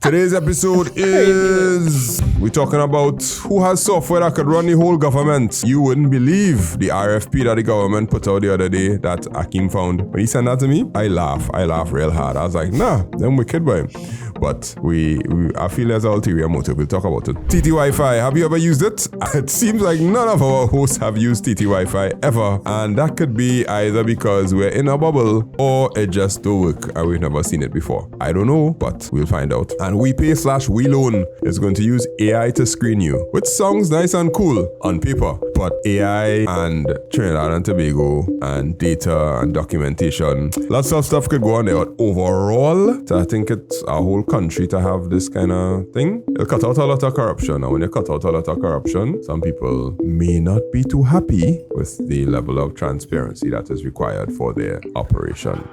Today's episode is we're talking about who has software that could run the whole government. You wouldn't believe the RFP that the government put out the other day that Akeem found. When he sent that to me, I laugh real hard. I was like, nah, them wicked by him. But I feel there's an ulterior motive. We'll talk about it. TT Wi-Fi, have you ever used it? It seems like none of our hosts have used TT Wi-Fi ever. And that could be either because we're in a bubble or it just don't work and we've never seen it before. I don't know, but we'll find out. And Wipay/WiLoan is going to use AI to screen you, which sounds nice and cool on paper. But AI and Trinidad and Tobago and data and documentation, lots of stuff could go on there. But overall, I think it's a whole country to have this kind of thing. It'll cut out a lot of corruption. And when you cut out a lot of corruption, some people may not be too happy with the level of transparency that is required for their operation.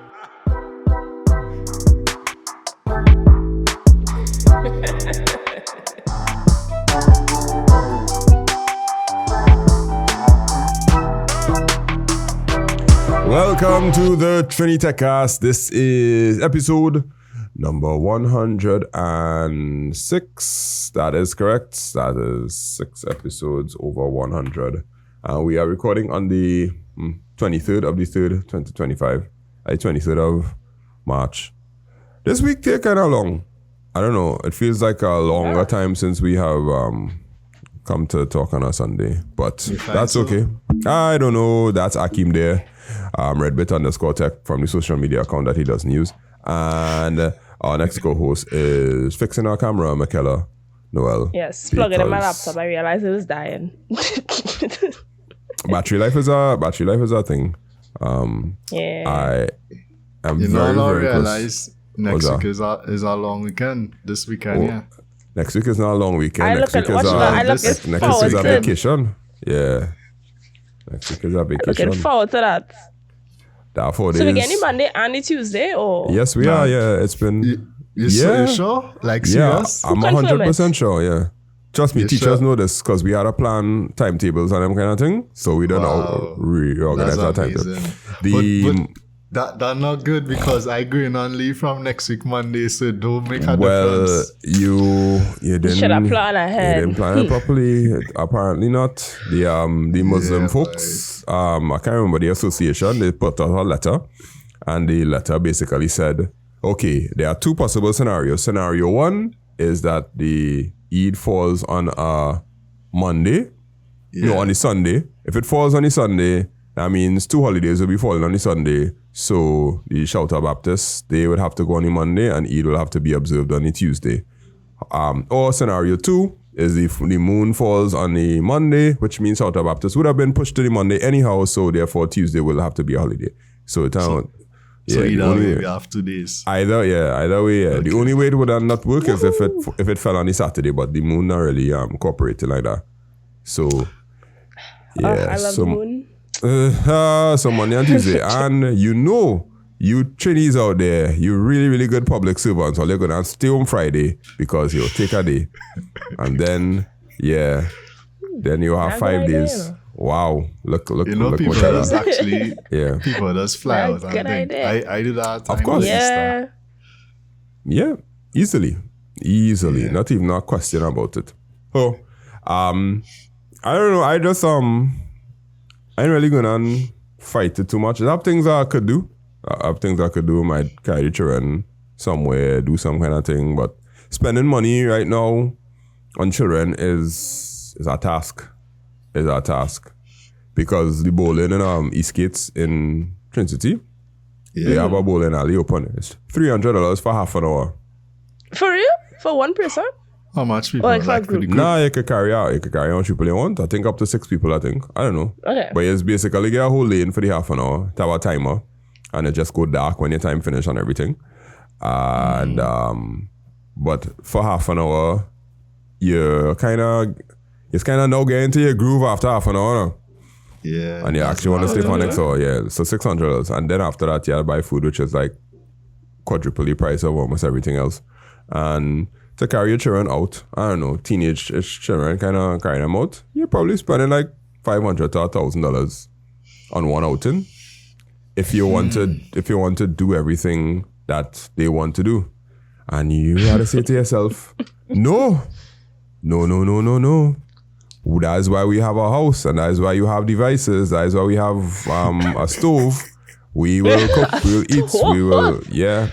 Welcome to the TriniTechcast. This is episode number 106. That is correct. That is 6 episodes over 100. We are recording on the 23rd of the 3rd, 2025. 23rd of March. This week take kind of long. I don't know. It feels like a longer time since we have come to talk on a Sunday. But that's okay. I don't know. That's Akeem there. Redbit_tech from the social media account that he doesn't use. And our next co-host is fixing our camera, Michaela Noel. Yes, plugging in my laptop. I realized it was dying. Battery life is a thing. Yeah. I am you very, know, very realize next week is our long weekend. This weekend, yeah. Next week is not a long weekend. Next week is a vacation. Yeah. Next week is a vacation. Looking forward to that. That 4 days. So we get any Monday and the Tuesday, or? Yes, we are. Yeah, it's been. You sure? Like serious? Yeah, I'm 100% sure. Yeah, trust me. Teachers know this because we had to plan timetables and them kind of thing. So we don't know reorganize our timetable. That's not good because I going on leave from next week Monday, so don't make a difference. You didn't. Should have planned ahead. You didn't plan it properly. Apparently not. The Muslim folks, I can't remember the association. They put out a letter, and the letter basically said, okay, there are 2 possible scenarios. Scenario 1 is that the Eid falls on a Monday, on the Sunday. If it falls on the Sunday, that means 2 holidays will be falling on the Sunday. So the Shouter Baptists, they would have to go on the Monday and Eid will have to be observed on the Tuesday. Or scenario 2 is if the moon falls on the Monday, which means Shouter Baptists would have been pushed to the Monday anyhow, so therefore Tuesday will have to be a holiday. So either way we have 2 days. Either way, yeah. The only way it would not work is if it fell on the Saturday, but the moon not really cooperating like that. So yeah. I love the moon. So Monday and Tuesday. And you trainees out there, you really, really good public servants, so they're going to stay on Friday because you'll take a day. And then, then you have 5 days. Wow. Look. People does actually, people does fly out. I do that. Of course. Yeah. Yeah. Easily. Yeah. Not even a question about it. So, I don't know. I just, I ain't really gonna fight it too much. I have things I could do. Might carry the children somewhere, do some kind of thing. But spending money right now on children is a task. Because the bowling in Eastgates in Trinity, they have a bowling alley open. It's $300 for half an hour. For real? For one person? How much people like for the group? Nah, you could carry out people you want. I think up to 6 people, I think. I don't know. Okay. But it's basically get a whole lane for the half an hour, to have a timer, and it just go dark when your time finish and everything. And but for half an hour, it's kind of now getting into your groove after half an hour. No? Yeah. And you actually want to stay for next hour, yeah. So $600. And then after that, you buy food, which is like quadruple the price of almost everything else. And to carry your children out, I don't know, teenage children kind of carrying them out, you're probably spending like $500 to $1,000 on one outing. If you want to do everything that they want to do. And you gotta say to yourself, no. That is why we have a house, and that is why you have devices. That is why we have a stove. We will cook, we'll eat, we will, yeah,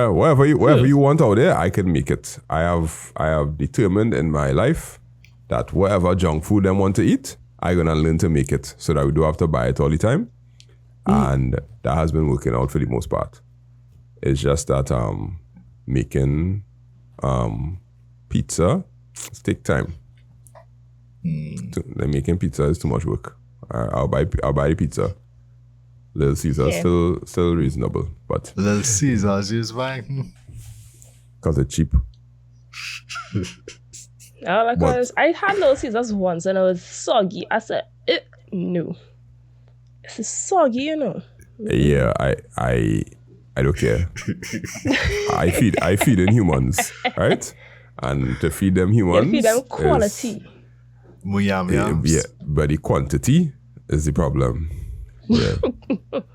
whatever you want out there, I can make it. I have determined in my life that whatever junk food them want to eat, I'm gonna learn to make it so that we don't have to buy it all the time. And that has been working out for the most part. It's just that making pizza take time. Making pizza is too much work. I'll buy the pizza. Little Caesar still reasonable, but Little Caesars is fine. Because it's cheap. I had Little Caesars once and it was soggy. I said, no. It's soggy, you know. Yeah, I don't care. I feed in humans, right? And to feed them humans, feed them quality. Yeah, but the quantity is the problem. Yeah.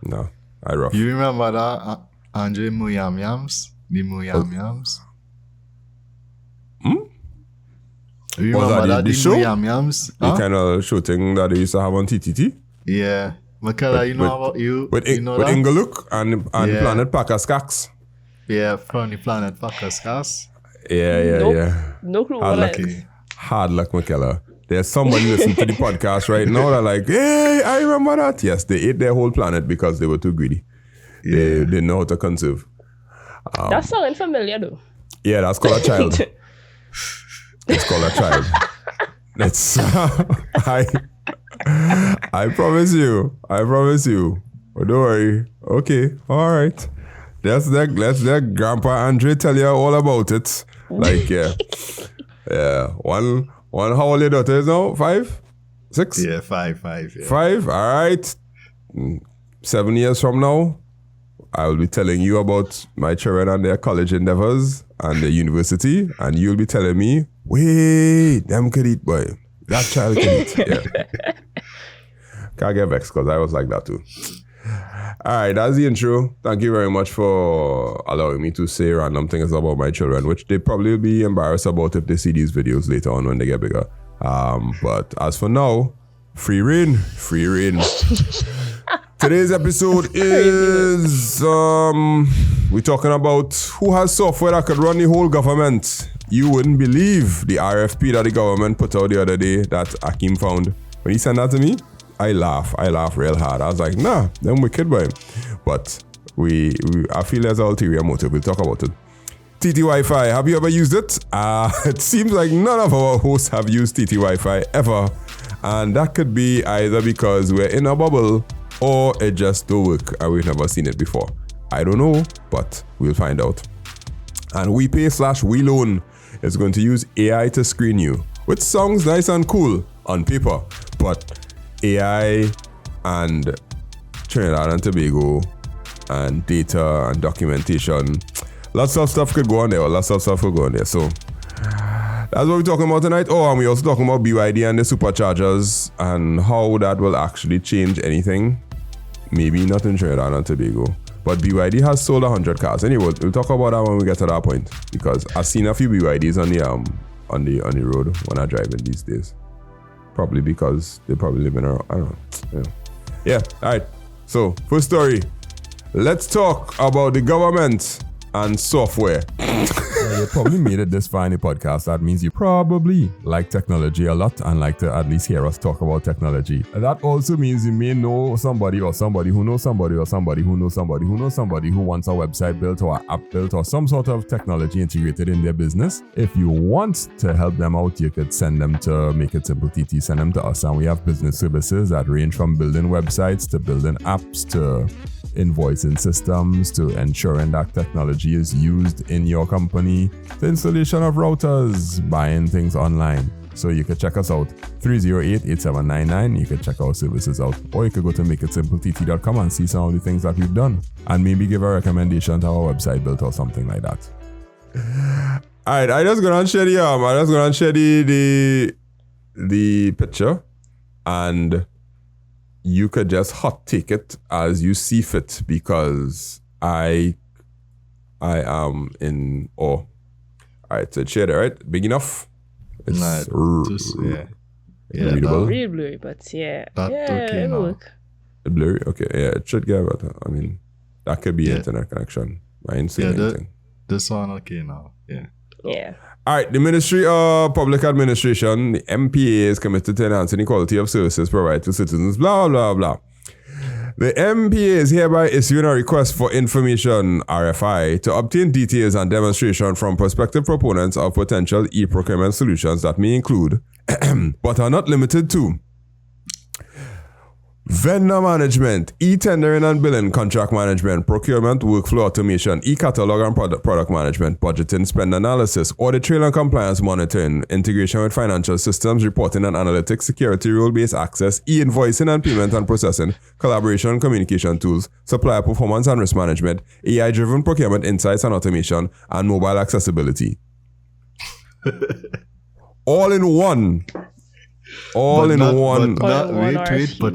No, I rough. You remember that, Andre Muyam Yams? The Muyam Yams? You remember that the show? Muyam Yams? The kind of show thing that they used to have on TTT? Yeah. Makala, you know about you? With know that? Ingeluk and Planet Pakaskax. Yeah, from the Planet Pakaskax. Yeah. No clue what that is. Hard luck, Michaela. There's somebody listening to the podcast right now that like, hey, I remember that. Yes, they ate their whole planet because they were too greedy. Yeah. They didn't know how to conserve. That's sounding familiar though. Yeah, that's called a child. It's called a child. That's I promise you. But don't worry. Okay, all right. Let's let Grandpa Andre tell you all about it. Like, yeah. One, how old your daughter is now? 5? 6? Yeah, 5. Yeah. 5, all right. 7 years from now, I will be telling you about my children and their college endeavors and the university, and you'll be telling me, wait, them could eat, boy. That child can eat. Yeah. Can't get vexed because I was like that too. All right, that's the intro. Thank you very much for allowing me to say random things about my children, which they probably will be embarrassed about if they see these videos later on when they get bigger. But as for now, free reign. Today's episode is we're talking about who has software that could run the whole government. You wouldn't believe the RFP that the government put out the other day that Akeem found. When he sent that to me, I laugh real hard. I was like, nah, them wicked boy. But I feel there's an ulterior motive. We'll talk about it. TT Wi-Fi, have you ever used it? It seems like none of our hosts have used TT Wi-Fi ever. And that could be either because we're in a bubble or it just don't work and we've never seen it before. I don't know, but we'll find out. And Wipay/WiLoan is going to use AI to screen you, which sounds nice and cool on paper, but AI and Trinidad and Tobago and data and documentation, lots of stuff could go on there. So that's what we're talking about tonight. Oh, and we're also talking about BYD and the superchargers and how that will actually change anything. Maybe not in Trinidad and Tobago, but BYD has sold 100 cars. Anyway, we'll talk about that when we get to that point, because I've seen a few BYDs on the road when I drive in these days. Probably because they probably live in around, I don't know. Yeah, all right. So, first story. Let's talk about the government and software. You probably made it this far in the podcast. That means you probably like technology a lot and like to at least hear us talk about technology. And that also means you may know somebody or somebody who knows somebody or somebody who knows somebody who knows somebody who wants a website built or an app built or some sort of technology integrated in their business. If you want to help them out, you could send them to Make It Simple TT, send them to us. And we have business services that range from building websites to building apps to invoicing systems to ensuring that technology is used in your company, the installation of routers, buying things online. So you can check us out, 308-8799. You can check our services out, or you could go to makeitsimplett.com and see some of the things that we've done and maybe give a recommendation to our website built or something like that. All right, I just gonna share the picture, and you could just hot take it as you see fit, because I I am in awe. All right, so share it, right? Big enough? It's readable. Real blurry, but yeah. That okay it now. work. Blurry? Okay, yeah, it should get better. I mean, that could be internet connection. I ain't saying anything. This one okay now. Yeah. Yeah. All right, the Ministry of Public Administration, the MPA, is committed to enhancing the quality of services provided to citizens, blah, blah, blah. The MPA is hereby issuing a request for information, RFI, to obtain details and demonstration from prospective proponents of potential e-procurement solutions that may include, but are not limited to, vendor management, e-tendering and billing, contract management, procurement, workflow automation, e-catalog and product management, budgeting, spend analysis, audit trail and compliance monitoring, integration with financial systems, reporting and analytics, security role-based access, e-invoicing and payment and processing, collaboration and communication tools, supplier performance and risk management, AI-driven procurement insights and automation, and mobile accessibility. All in one. But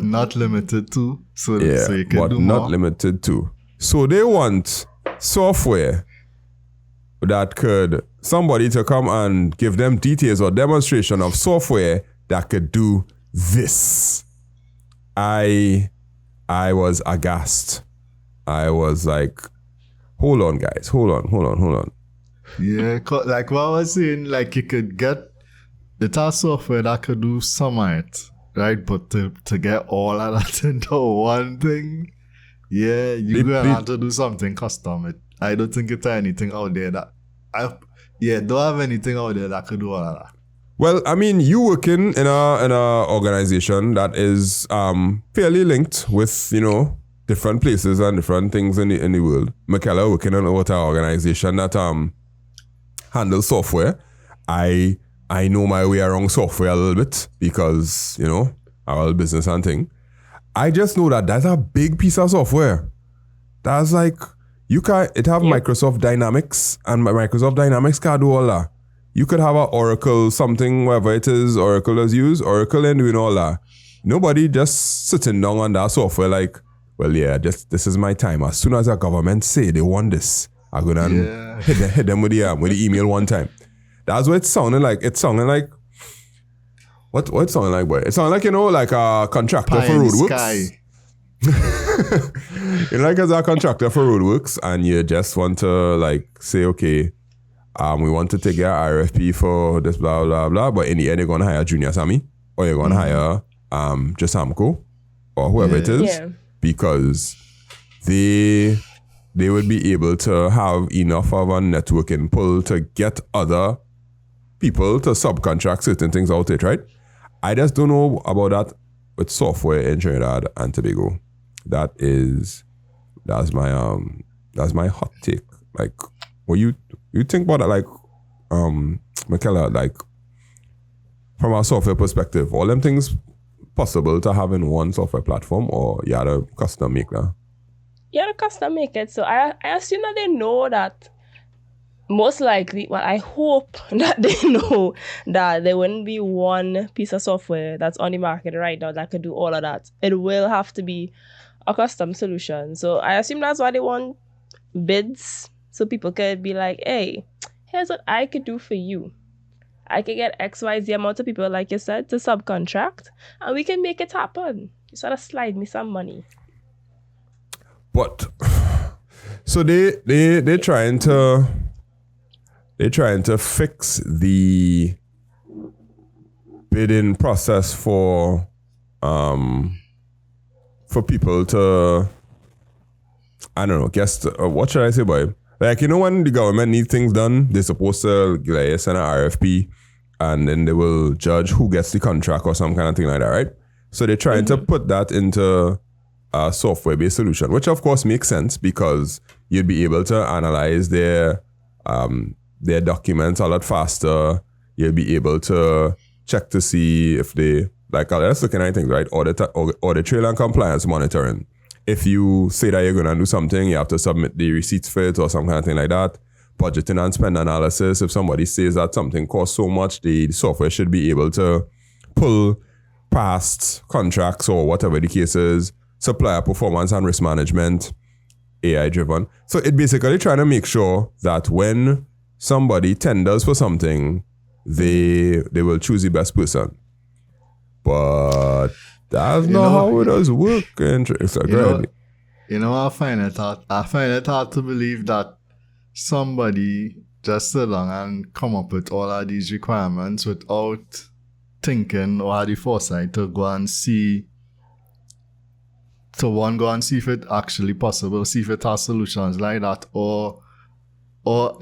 not limited to. So you can do more. Limited to. So they want software that could, somebody to come and give them details or demonstration of software that could do this. I was aghast. I was like, hold on, guys. Hold on. Yeah, like what I was saying, like you could get the software that could do some art, right? But to get all of that into one thing, yeah, you're going to have to do something custom. I don't think it's anything out there that... don't have anything out there that could do all of that. Well, I mean, you working in a organization that is fairly linked with, different places and different things in the world. Michaela working in an organization that handles software. I know my way around software a little bit because, our business and thing. I just know that that's a big piece of software. That's like, it have Microsoft Dynamics, and Microsoft Dynamics can do all that. You could have an Oracle something, whatever it is Oracle is used, Oracle and doing all that. Nobody just sitting down on that software like, well, yeah, this is my time. As soon as the government say they want this, I'm going to hit them with the email one time. That's what it sounded like. It sounded like, what it sounded like, boy? It sounded like, like a contractor for roadworks. Like as a contractor for roadworks, and you just want to say, okay, we want to take your RFP for this, blah, blah, blah, but in the end, you're going to hire Junior Sammy, or you're going to hire just Samco, or whoever it is, because they would be able to have enough of a networking pull to get other people to subcontract certain things out it, right? I just don't know about that with software in Trinidad and Tobago. That's my hot take. Like, what you think about that, like, Michaela, like, from a software perspective, all them things possible to have in one software platform, or you had to custom make that? You had to custom make it. So I assume that they know that most likely, well, I hope that they know that there wouldn't be one piece of software that's on the market right now that could do all of that. It will have to be a custom solution. So I assume that's why they want bids, so people could be like, hey, here's what I could do for you. I could get XYZ amount of people, like you said, to subcontract, and we can make it happen. You sort of slide me some money. But so they're trying to fix the bidding process for people to, I don't know, what should I say, boy? Like, when the government needs things done, they're supposed to send an RFP, and then they will judge who gets the contract or some kind of thing like that, right? So they're trying to put that into a software-based solution, which of course makes sense because you'd be able to analyze their documents a lot faster. You'll be able to check to see if they, let's look at things, right? Audit trail and compliance monitoring. If you say that you're going to do something, you have to submit the receipts for it or some kind of thing like that. Budgeting and spend analysis. If somebody says that something costs so much, the software should be able to pull past contracts or whatever the case is. Supplier performance and risk management. AI driven. So it basically trying to make sure that when somebody tenders for something, they will choose the best person. But that's not how it does work. I find it hard to believe that somebody just sit down and come up with all of these requirements without thinking or had the foresight to go and see if it actually possible, see if it has solutions like that, or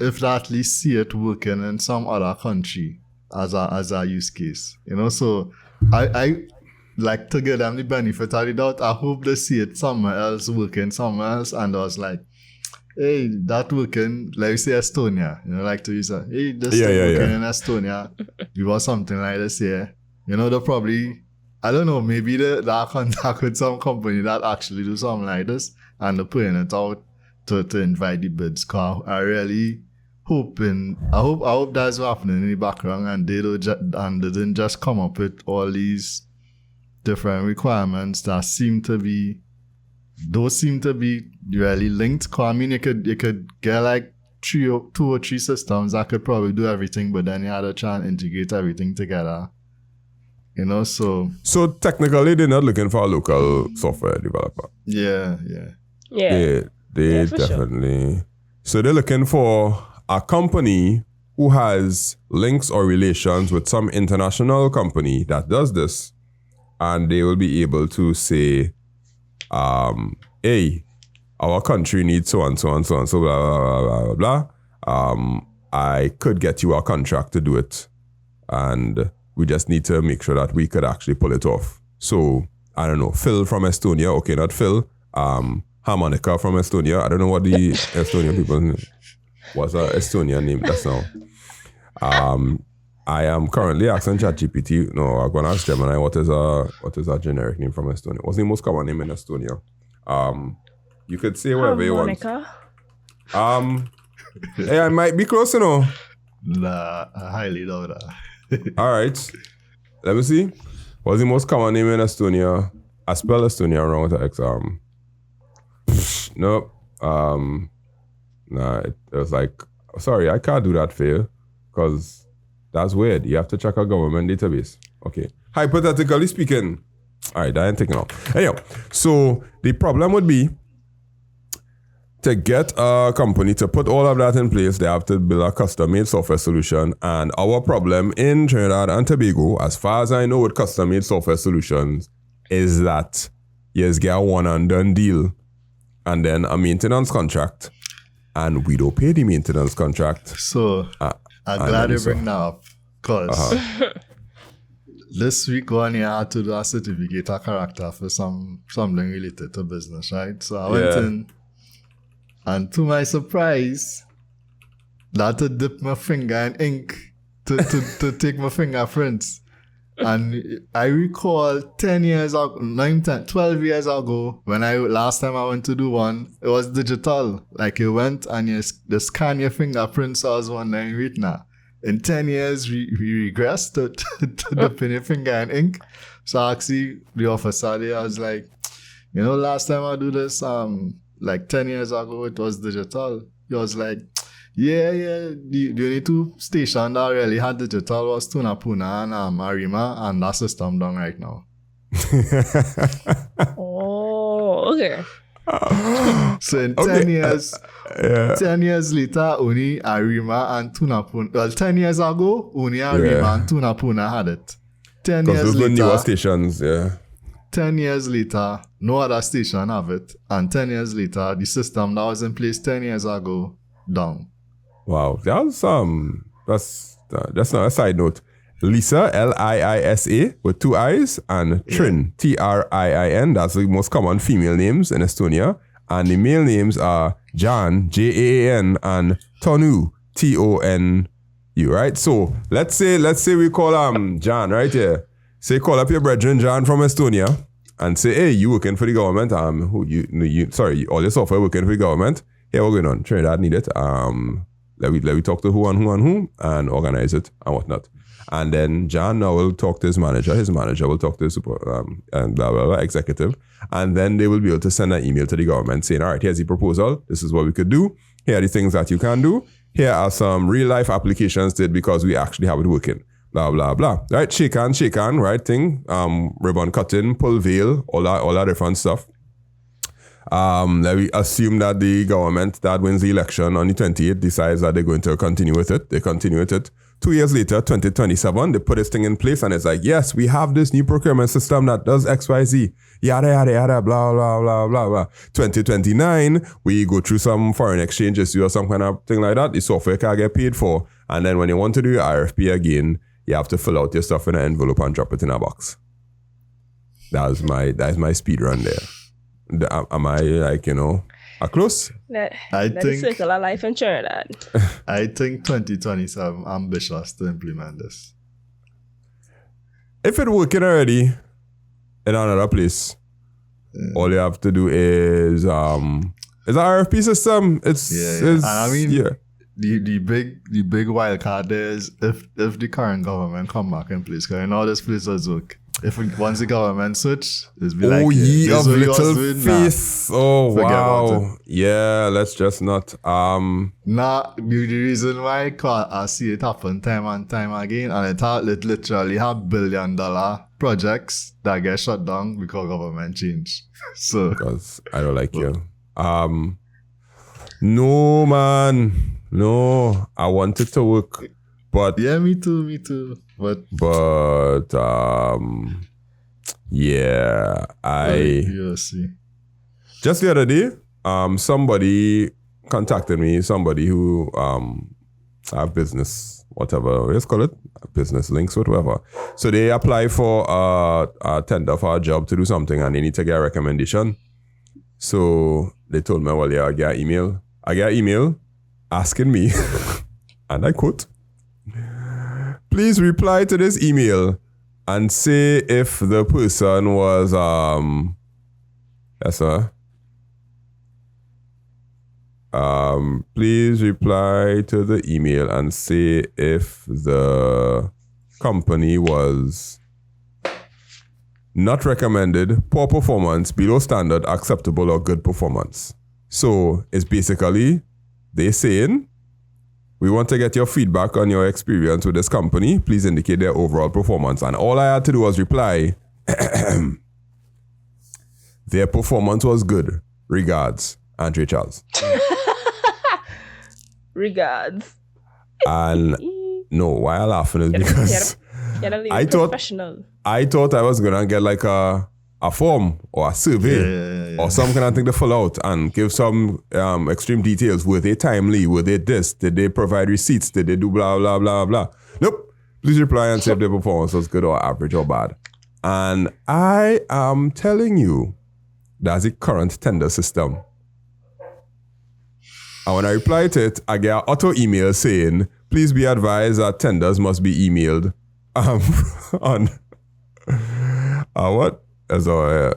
if they at least see it working in some other country as a use case. So I like to give them the benefit of the doubt. I hope they see it somewhere else, working somewhere else, and I was like, hey, that working, like say Estonia, like to use it. Hey, this working in Estonia. We want something like this here. They'll probably, I don't know, maybe they contact with some company that actually do something like this, and they're putting it out to invite the bids. Cause I really hoping, I hope that's what's happening in the background, and they didn't just come up with all these different requirements that seem to be really linked. Cause I mean, you could get like two or three systems that could probably do everything, but then you had to try and integrate everything together. So technically they're not looking for a local software developer. Yeah. They definitely. Sure. So they're looking for a company who has links or relations with some international company that does this, and they will be able to say, hey, our country needs so and so and so and so, blah, blah, blah, blah, blah. I could get you a contract to do it. And we just need to make sure that we could actually pull it off. So, I don't know, Phil from Estonia. Okay, not Phil. Harmonica from Estonia. I don't know what the Estonian people... What's an Estonian name? That's now. I am currently asking ChatGPT. No, I'm going to ask Gemini what is a generic name from Estonia. What's the most common name in Estonia? You could say whatever you want. Hey, I might be close, Nah, I highly doubt that. All right. Let me see. What's the most common name in Estonia? I spell Estonia wrong with an X. Nope. Nah, it was like, sorry, I can't do that for you because that's weird. You have to check a government database. Okay. Hypothetically speaking. All right, that ain't taking off. Anyhow, so the problem would be to get a company to put all of that in place, they have to build a custom-made software solution. And our problem in Trinidad and Tobago, as far as I know with custom-made software solutions, is that you just get a one-and-done deal and then a maintenance contract. And we don't pay the maintenance contract. So, I'm glad you bring that up. Because this week, one year I had to do a certificate of character for something related to business, right? So I went in. And to my surprise, I had to dip my finger in ink to take my fingerprints. And I recall 12 years ago, when last time I went to do one, it was digital. Like you went and you scan your fingerprints, so I was wondering, wait now. In 10 years, we regressed to dip in your finger in ink. So actually, the officer there, I was like, last time I do this, like 10 years ago, it was digital. He was like, yeah. The only two stations that really had digital was Tunapuna and Arima, and that system done right now. Oh, okay. So in 10 years, 10 years later, only Arima and Tunapuna. Well, 10 years ago, only Arima and Tunapuna had it. 10 years those later, were newer stations, 10 years later, no other station have it. And 10 years later, the system that was in place 10 years ago, down. Wow. That's not a side note. Lisa, Liisa, with 2 I's, and Trin, Triin. That's the most common female names in Estonia. And the male names are Jan, Jaan, and Tonu, Tonu, right? So let's say we call Jan right here. Say call up your brethren Jan from Estonia and say, hey, you working for the government? All your software working for the government. Here we're going on. Trinidad need it. let me talk to who and organize it and whatnot. And then John now will talk to his manager will talk to his and blah, blah, blah, executive. And then they will be able to send an email to the government saying, all right, here's the proposal. This is what we could do. Here are the things that you can do. Here are some real life applications did because we actually have it working. Blah, blah, blah. Right? Shake hand, right thing. Ribbon cutting, pull veil, all that different stuff. Let me assume that the government that wins the election on the 28th decides that they're going to continue with it. They continue with it. 2 years later, 2027, they put this thing in place and it's like, yes, we have this new procurement system that does XYZ. Yada, yada, yada, blah, blah, blah, blah, blah. 2029, we go through some foreign exchange issue or some kind of thing like that. The software can get paid for. And then when you want to do your RFP again, you have to fill out your stuff in an envelope and drop it in a box. That's my speed run there. Am I close? I think circular life insurance. I think 2027 ambitious to implement this. If it working already in another place, all you have to do is an RFP system. It's and I mean the big wild card there is if the current government come back in place, because this place does work. Once the government switch, it's be like, ye of little faith. Oh, wow. Yeah, let's just not. The reason why I see it happen time and time again, and it literally have $1 billion projects that get shut down because government change. So because I don't like you. No, man. No, I want it to work. But yeah, me too. But yeah, see. Just the other day, somebody contacted me, somebody who have business, whatever, let's call it, business links, whatever. So they apply for a tender for a job to do something and they need to get a recommendation. So they told me, well, yeah, I get an email asking me, and I quote, please reply to this email and say if the person was please reply to the email and say if the company was not recommended, poor performance, below standard, acceptable, or good performance. So it's basically they saying, we want to get your feedback on your experience with this company. Please indicate their overall performance. And all I had to do was reply, their performance was good. Regards, Andre Charles. Regards. And no, why I'm laughing is because I thought I was going to get like a form or a survey or some kind of thing to fill out and give some extreme details. Were they timely? Were they this? Did they provide receipts? Did they do blah, blah, blah, blah? Nope. Please reply and say if their performance was good or average or bad. And I am telling you, that's the current tender system. And when I reply to it, I get an auto email saying, please be advised that tenders must be emailed on what? So,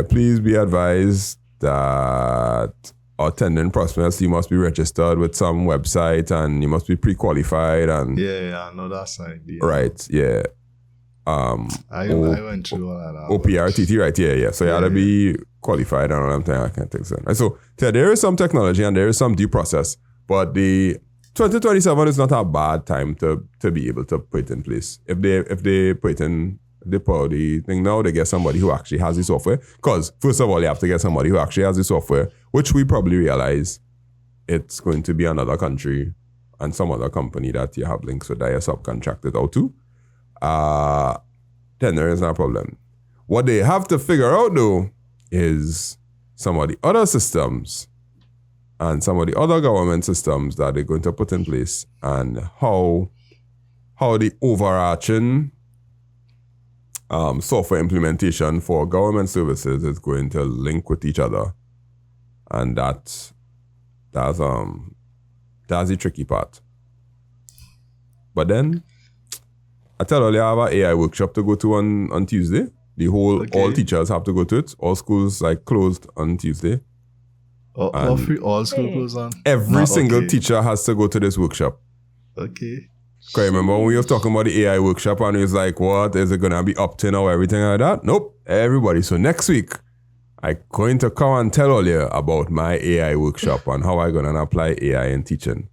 please be advised that our tendering prospects, you must be registered with some website and you must be pre-qualified and I know that side. Yeah. Right, yeah. I went through all that. OPRTT, right? Yeah. So you had to be qualified and all that thing. I can't think so. And so there is some technology and there is some due process, but the 2027 is not a bad time to be able to put it in place. If they put in the thing now, they get somebody who actually has the software. Because first of all, you have to get somebody who actually has the software, which we probably realize it's going to be another country and some other company that you have links with that you're subcontracted out to. Then there is no problem. What they have to figure out though is some of the other systems and some of the other government systems that they're going to put in place and how the overarching software implementation for government services is going to link with each other. And that's the tricky part. But then, I tell you, I have an AI workshop to go to on Tuesday. All teachers have to go to it. All schools closed on Tuesday. All school goes on. Every single teacher has to go to this workshop. Okay. Because remember when we were talking about the AI workshop and he was like, what? Is it going to be opt-in or everything like that? Nope. Everybody. So next week, I'm going to come and tell all you about my AI workshop and how I'm going to apply AI in teaching.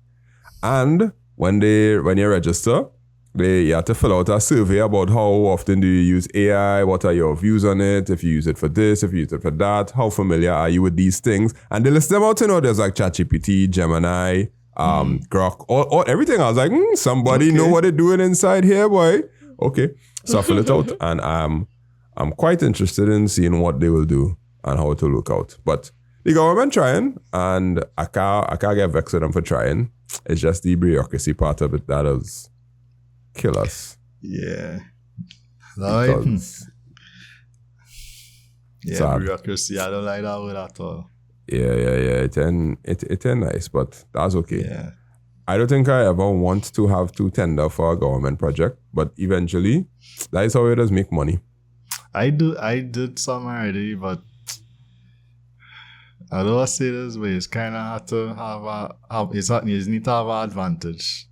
And when you register, you have to fill out a survey about how often do you use AI, what are your views on it, if you use it for this, if you use it for that, how familiar are you with these things? And they list them out, there's like ChatGPT, Gemini, Grok, all everything. I was like, somebody know what they're doing inside here, boy. Okay. So I fill it out and I'm quite interested in seeing what they will do and how it will look out. But the government trying, and I can't get vexed with them for trying. It's just the bureaucracy part of it that is kill us. Yeah. Sad. Bureaucracy. I don't like that word at all. Yeah. It ain't nice, but that's okay. Yeah. I don't think I ever want to have to tender for a government project, but eventually, that is how it does make money. I did some already, but I don't want to say this way. It's kind of hard to you need to have an advantage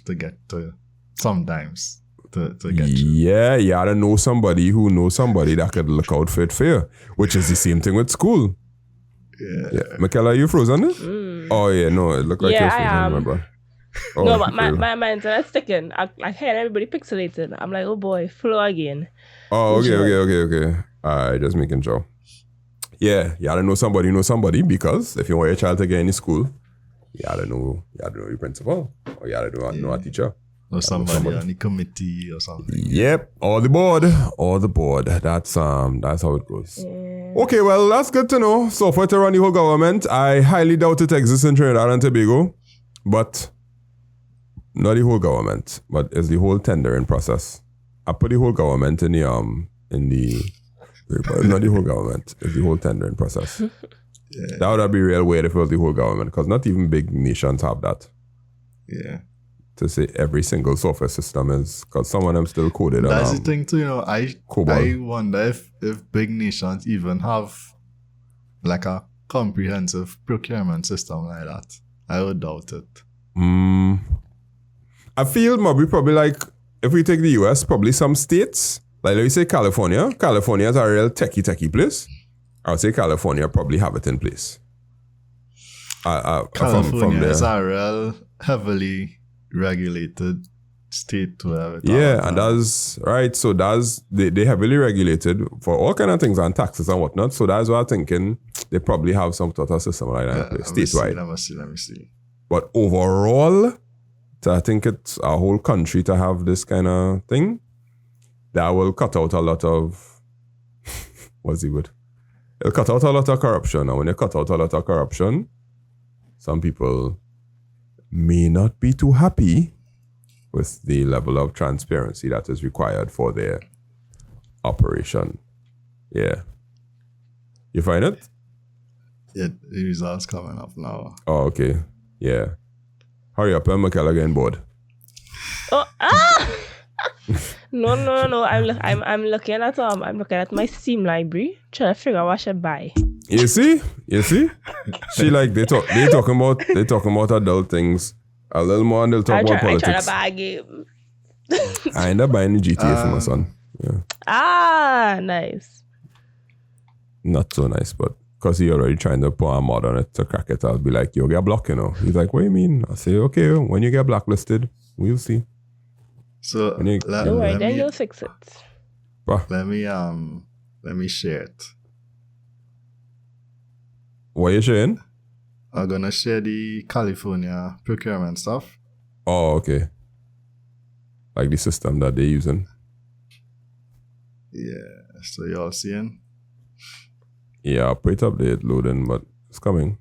to get to sometimes to get you. Yeah, you gotta know somebody who knows somebody that could look out for it fair, which is the same thing with school. Yeah. Michaela, are you frozen? Oh yeah, no, it looked like you're frozen, remember? Oh, no, but my internet's sticking. I hear everybody pixelated. I'm like, oh boy, flow again. Oh, okay. Alright, just making sure. Yeah, you gotta know somebody because if you want your child to get in school, you gotta know your principal or you gotta know a teacher. Or somebody on the committee or something. Yep, or the board. That's how it goes. Yeah. Okay, well, that's good to know. Software to run the whole government. I highly doubt it exists in Trinidad and Tobago, but not the whole government, but it's the whole tendering process. I put the whole government in the not the whole government, it's the whole tendering process. Yeah. That would be real weird if it was the whole government, because not even big nations have that. Yeah. To say every single software system is, because some of them still coded. That's the thing too, I wonder if big nations even have like a comprehensive procurement system like that. I would doubt it. I feel probably like, if we take the US, probably some states, like let me say California. California is a real techie place. I would say California probably have it in place. California is a real heavily regulated state to have it. Yeah, and that's right. So they heavily regulated for all kind of things and taxes and whatnot. So that's what I'm thinking. They probably have some sort of system like that in place, statewide. Let me see. But overall, I think it's a whole country to have this kind of thing that will cut out a lot of it'll cut out a lot of corruption. And when you cut out a lot of corruption, some people may not be too happy with the level of transparency that is required for their operation. Yeah. You find it? Yeah, the results coming up now. Oh, okay. Yeah. Hurry up, Michaela, getting bored. No. I'm looking at my Steam library, trying to figure out what I should buy. You see? She like they talking about adult things a little more, and they'll talk about politics. I try to buy a game. I end up buying the GTA for my son. Yeah. Nice. Not so nice, but because he already trying to put a mod on it to crack it, I'll be like, you'll get blocked, He's like, what do you mean? I say, okay, when you get blacklisted, we'll see. So don't worry, then you'll fix it. Let me share it. What are you sharing? I'm gonna share the California procurement stuff. Oh, okay. Like the system that they're using. Yeah. So y'all seeing? Yeah, I'll put it up there, loading, but it's coming.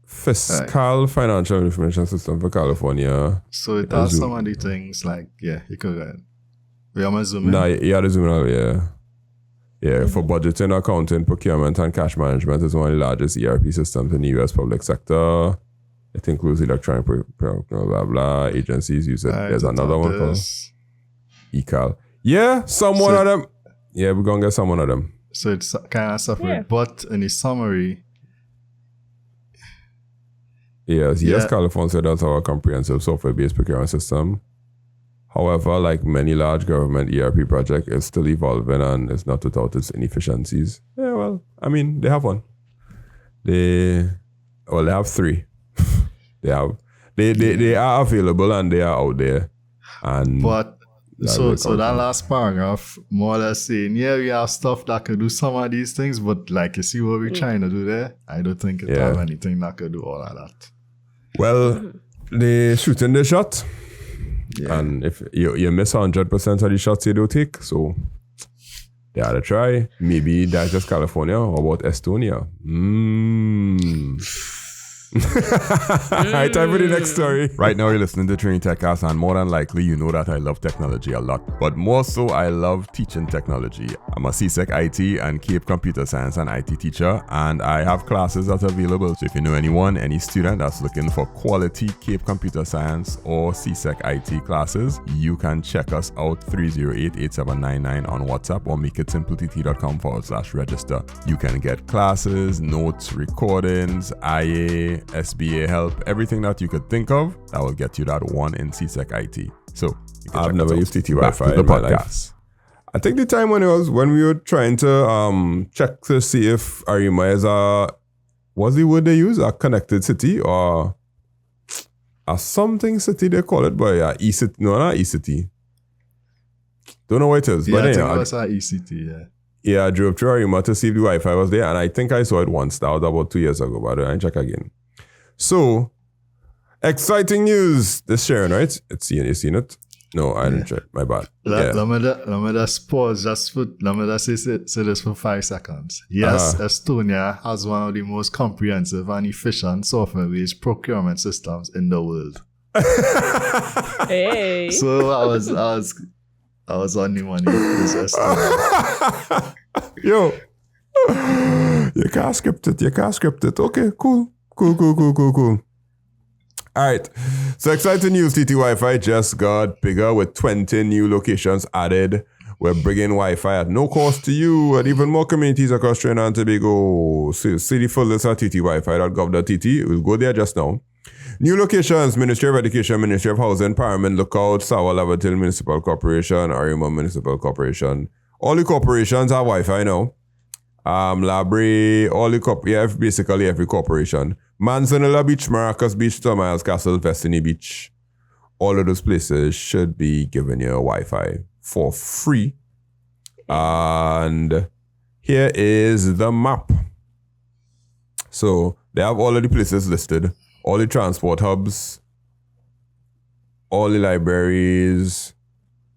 Fiscal Financial Information System for California. So it has some of the things like, you could go ahead. We are zooming. Nah, you have to zoom out, yeah. Yeah, for budgeting, accounting, procurement, and cash management is one of the largest ERP systems in the U.S. public sector. It includes electronic blah, blah. Agencies use it. There's another one called ECAL. Yeah, one of them. Yeah, we're going to get some one of them. So it's kind of separate. Yeah. But in the summary, Yes, Yeah. California does have a comprehensive software-based procurement system. However, like many large government ERP projects, it's still evolving and it's not without its inefficiencies. Yeah, well, I mean, they have one. They have three. they are available and they are out there. And but That's so really that confident. last paragraph more or less saying, yeah, we have stuff that could do some of these things, but like you see what we're trying to do there, I don't think it Yeah. have anything that could do all of that. well, they shooting the shot. Yeah. And if you miss 100% of the shots you do take, so they had to try. Maybe that's just California. Or about Estonia? Alright, time for the next story. Right now, you're listening to Training TechCast, and more than likely, you know that I love technology a lot. But more so, I love teaching technology. I'm a CSEC IT and CAPE Computer Science and IT teacher, and I have classes that are available. So if you know anyone, any student that's looking for quality CAPE Computer Science or CSEC IT classes, you can check us out 308-8799 on WhatsApp or makeitsimplett.com/register. You can get classes, notes, recordings, IA, SBA help, everything that you could think of that will get you that one in CSEC IT. So I've never used TT Wi-Fi in my life. I think the time when we were trying to check to see if Arima is what's the word they use? A connected city or a something city they call it, but yeah, E-city. No, not E-city. Don't know what it is. Yeah, but I think anyhow, it was our ECT, yeah. yeah, I drove to Arima to see if the Wi-Fi was there, and I think I saw it once. That was about 2 years ago, but I check again. So, exciting news. This Sharon, right? You seen it? No, I didn't check. My bad. Let me just pause. Let me just say this for 5 seconds. Yes, Estonia has one of the most comprehensive and efficient software-based procurement systems in the world. Hey. So I was on the money. This Estonia. Yo. You can't script it. Okay, cool. All right. So exciting news. TT Wi-Fi just got bigger with 20 new locations added. We're bringing Wi-Fi at no cost to you and even more communities across Trinidad and Tobago. See the full list at ttwifi.gov.tt. We'll go there just now. New locations: Ministry of Education, Ministry of Housing, Parliament Lookout, Sawa Lavatil Municipal Corporation, Arima Municipal Corporation. All the corporations have Wi-Fi now. Labrie, basically every corporation. Manzanilla Beach, Maracas Beach, Tomiles Castle, Destiny Beach. All of those places should be giving you Wi-Fi for free. And here is the map. So they have all of the places listed, all the transport hubs, all the libraries,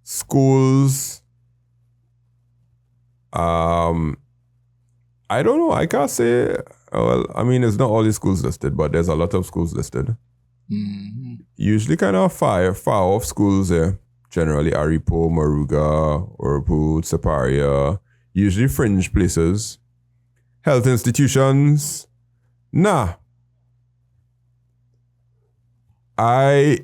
schools. I don't know. I can't say. Well, I mean, it's not all the schools listed, but there's a lot of schools listed. Mm-hmm. Usually kind of far off schools there. Generally Aripo, Moruga, Oropu, Separia. Usually fringe places. Health institutions. Nah. No,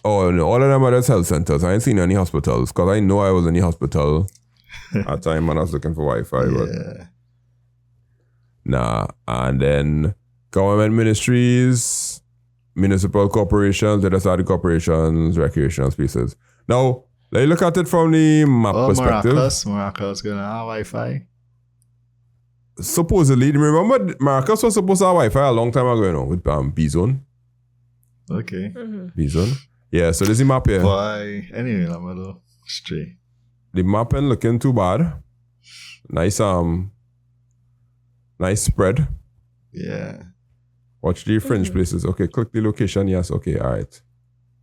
all of them are just health centers. I ain't seen any hospitals because I know I was in the hospital at time when I was looking for Wi-Fi. But Yeah. nah. And then government ministries, municipal corporations, let us add the corporations, recreational spaces. Now, let you look at it from the map perspective. Maracas gonna have Wi-Fi. Supposedly, remember Maracas was supposed to have Wi-Fi a long time ago, you know, with B-Zone. Okay. B-Zone. Yeah, so there's the map here. Why? Anyway, I'm a little stray. The map ain't looking too bad. Nice spread. Yeah. Watch the fringe places. Okay, click the location. Yes, okay, all right.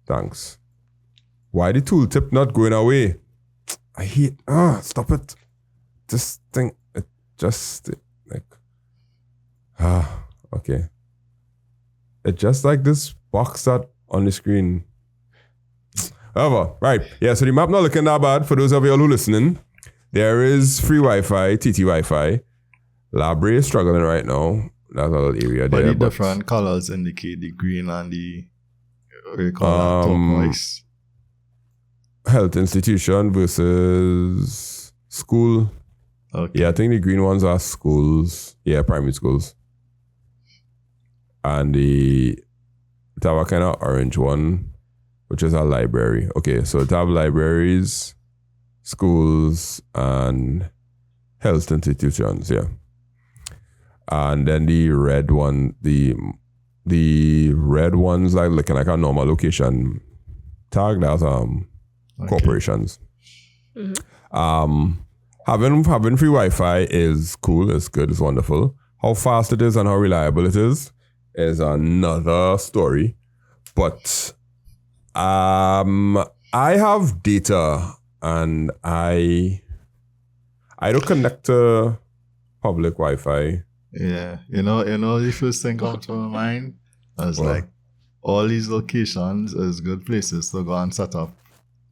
Thanks. Why the tooltip not going away? I hate, stop it. This thing, it just, okay. It's just like this box that on the screen. However, right. Yeah, so the map not looking that bad. For those of you all who listening, there is free Wi-Fi, TT Wi-Fi. Labrie is struggling right now. That's a little area But there. the different colors indicate the green and the what do you call that? Turquoise. Health institution versus school. Okay. Yeah, I think the green ones are schools. Yeah, primary schools. And it have a kind of orange one, which is a library. Okay, so it have libraries, schools, and health institutions, yeah. And then the red one, the red ones like looking like a normal location tag, that's corporations. Having free Wi-Fi is cool, it's good, it's wonderful. How fast it is and how reliable it is another story. But I have data and I don't connect to public Wi-Fi. Yeah, you know, the first thing come to my mind was like all these locations is good places to go and set up.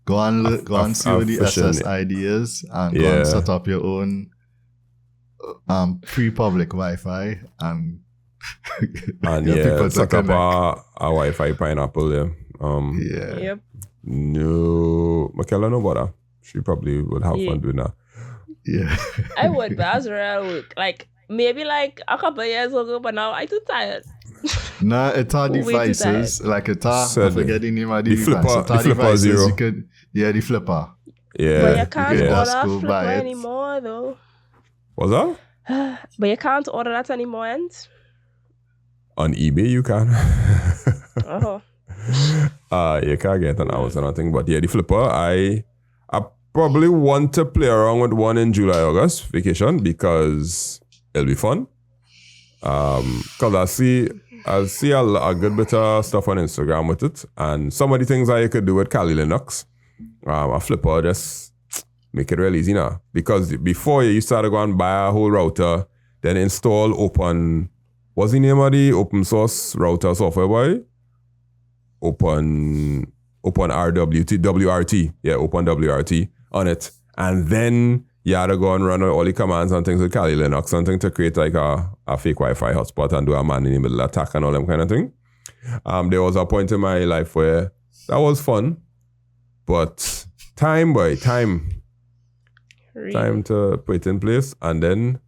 Go and see what the SSID is and go and set up your own free public Wi-Fi and set up a Wi-Fi pineapple there. Yep. No, Michaela, no bother. She probably would have fun doing that. Yeah. I would, but that's real work. Like, maybe like a couple of years ago, but now I'm too tired. Nah, it's our devices. Like it's our, I forget the name of the device. The flipper zero. The flipper. Yeah. But you can't order a go flipper buy it. anymore, though. What's that? But you can't order that anymore, and On eBay, you can. oh. You can't get an Amazon or thing. But yeah, the flipper, I probably want to play around with one in July, August vacation because it'll be fun. Because I see a good bit of stuff on Instagram with it, and some of the things that you could do with Kali Linux, a flipper just make it real easy now. Because before you used to have to go and buy a whole router, then install what's the name of the open source router software, boy? Open WRT. Yeah, Open WRT on it. And then you had to go and run all the commands and things with Kali Linux, something to create like a fake Wi-Fi hotspot and do a man in the middle attack and all them kind of thing. There was a point in my life where that was fun, but time to put it in place. And then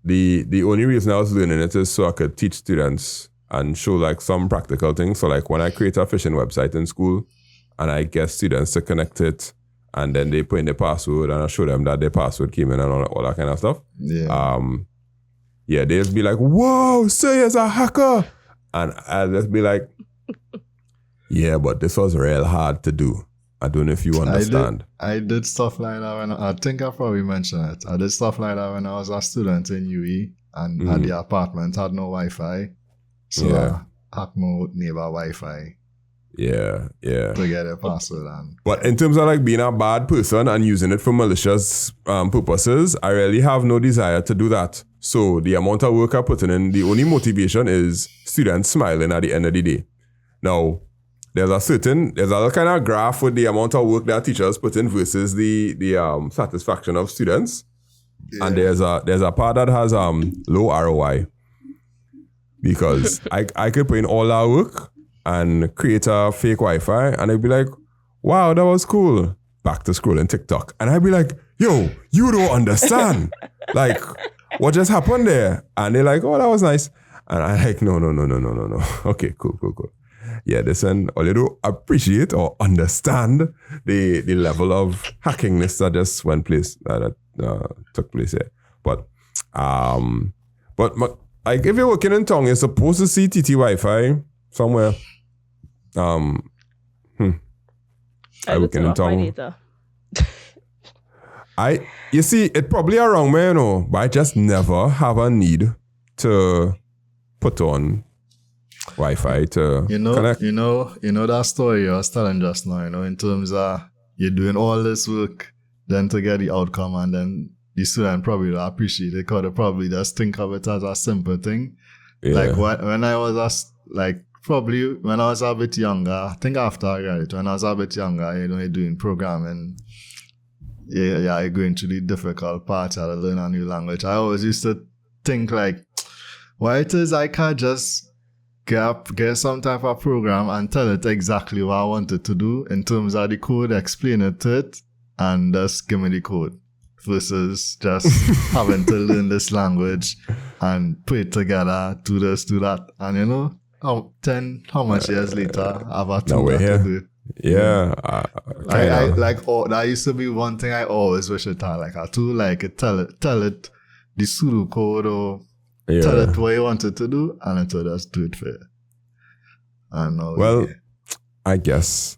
the only reason I was doing it is so I could teach students and show like some practical things. So like when I create a phishing website in school and I get students to connect it, and then they put in their password and I show them that their password came in and all that kind of stuff. Yeah. They'll be like, whoa, say as a hacker. And I'll just be like, yeah, but this was real hard to do. I don't know if you understand. I did stuff like that when I think I probably mentioned it. I did stuff like that when I was a student in UE and at the apartment had no Wi-Fi. So I hacked my neighbor Wi-Fi. Yeah. To get a password. But in terms of like being a bad person and using it for malicious purposes, I really have no desire to do that. So the amount of work I put in, the only motivation is students smiling at the end of the day. Now, there's a kind of graph with the amount of work that teachers put in versus the satisfaction of students. Yeah. And there's a part that has low ROI. Because I could put in all that work and create a fake Wi-Fi and I'd be like, wow, that was cool. Back to scrolling TikTok. And I'd be like, yo, you don't understand. Like, what just happened there? And they're like, oh, that was nice. And I'm like, no. Okay, cool. Yeah, listen, all you do appreciate or understand the level of hackingness that just took place here. But like if you're working in town, you're supposed to see TT Wi-Fi somewhere. I working in town. You see, it probably around me, but I just never have a need to put on Wi-Fi to connect. You know that story I was telling just now, in terms of you're doing all this work, then to get the outcome, and then the student probably don't appreciate it because they probably just think of it as a simple thing. Yeah. Like when I was probably when I was a bit younger, I think after I graduated, when I was a bit younger, you're doing programming. Yeah, you're going through the difficult part to learn a new language. I always used to think like, why it is I can't just get some type of program and tell it exactly what I want it to do in terms of the code, explain it to it, and just give me the code. versus just having to learn this language and put it together, do this, do that. And you know, how much years later, I've had to do it. Yeah. That used to be one thing I always wish it had. Like, I too like tell it the pseudocode or tell it what you want it to do, and it will just do it for you. Well, I guess.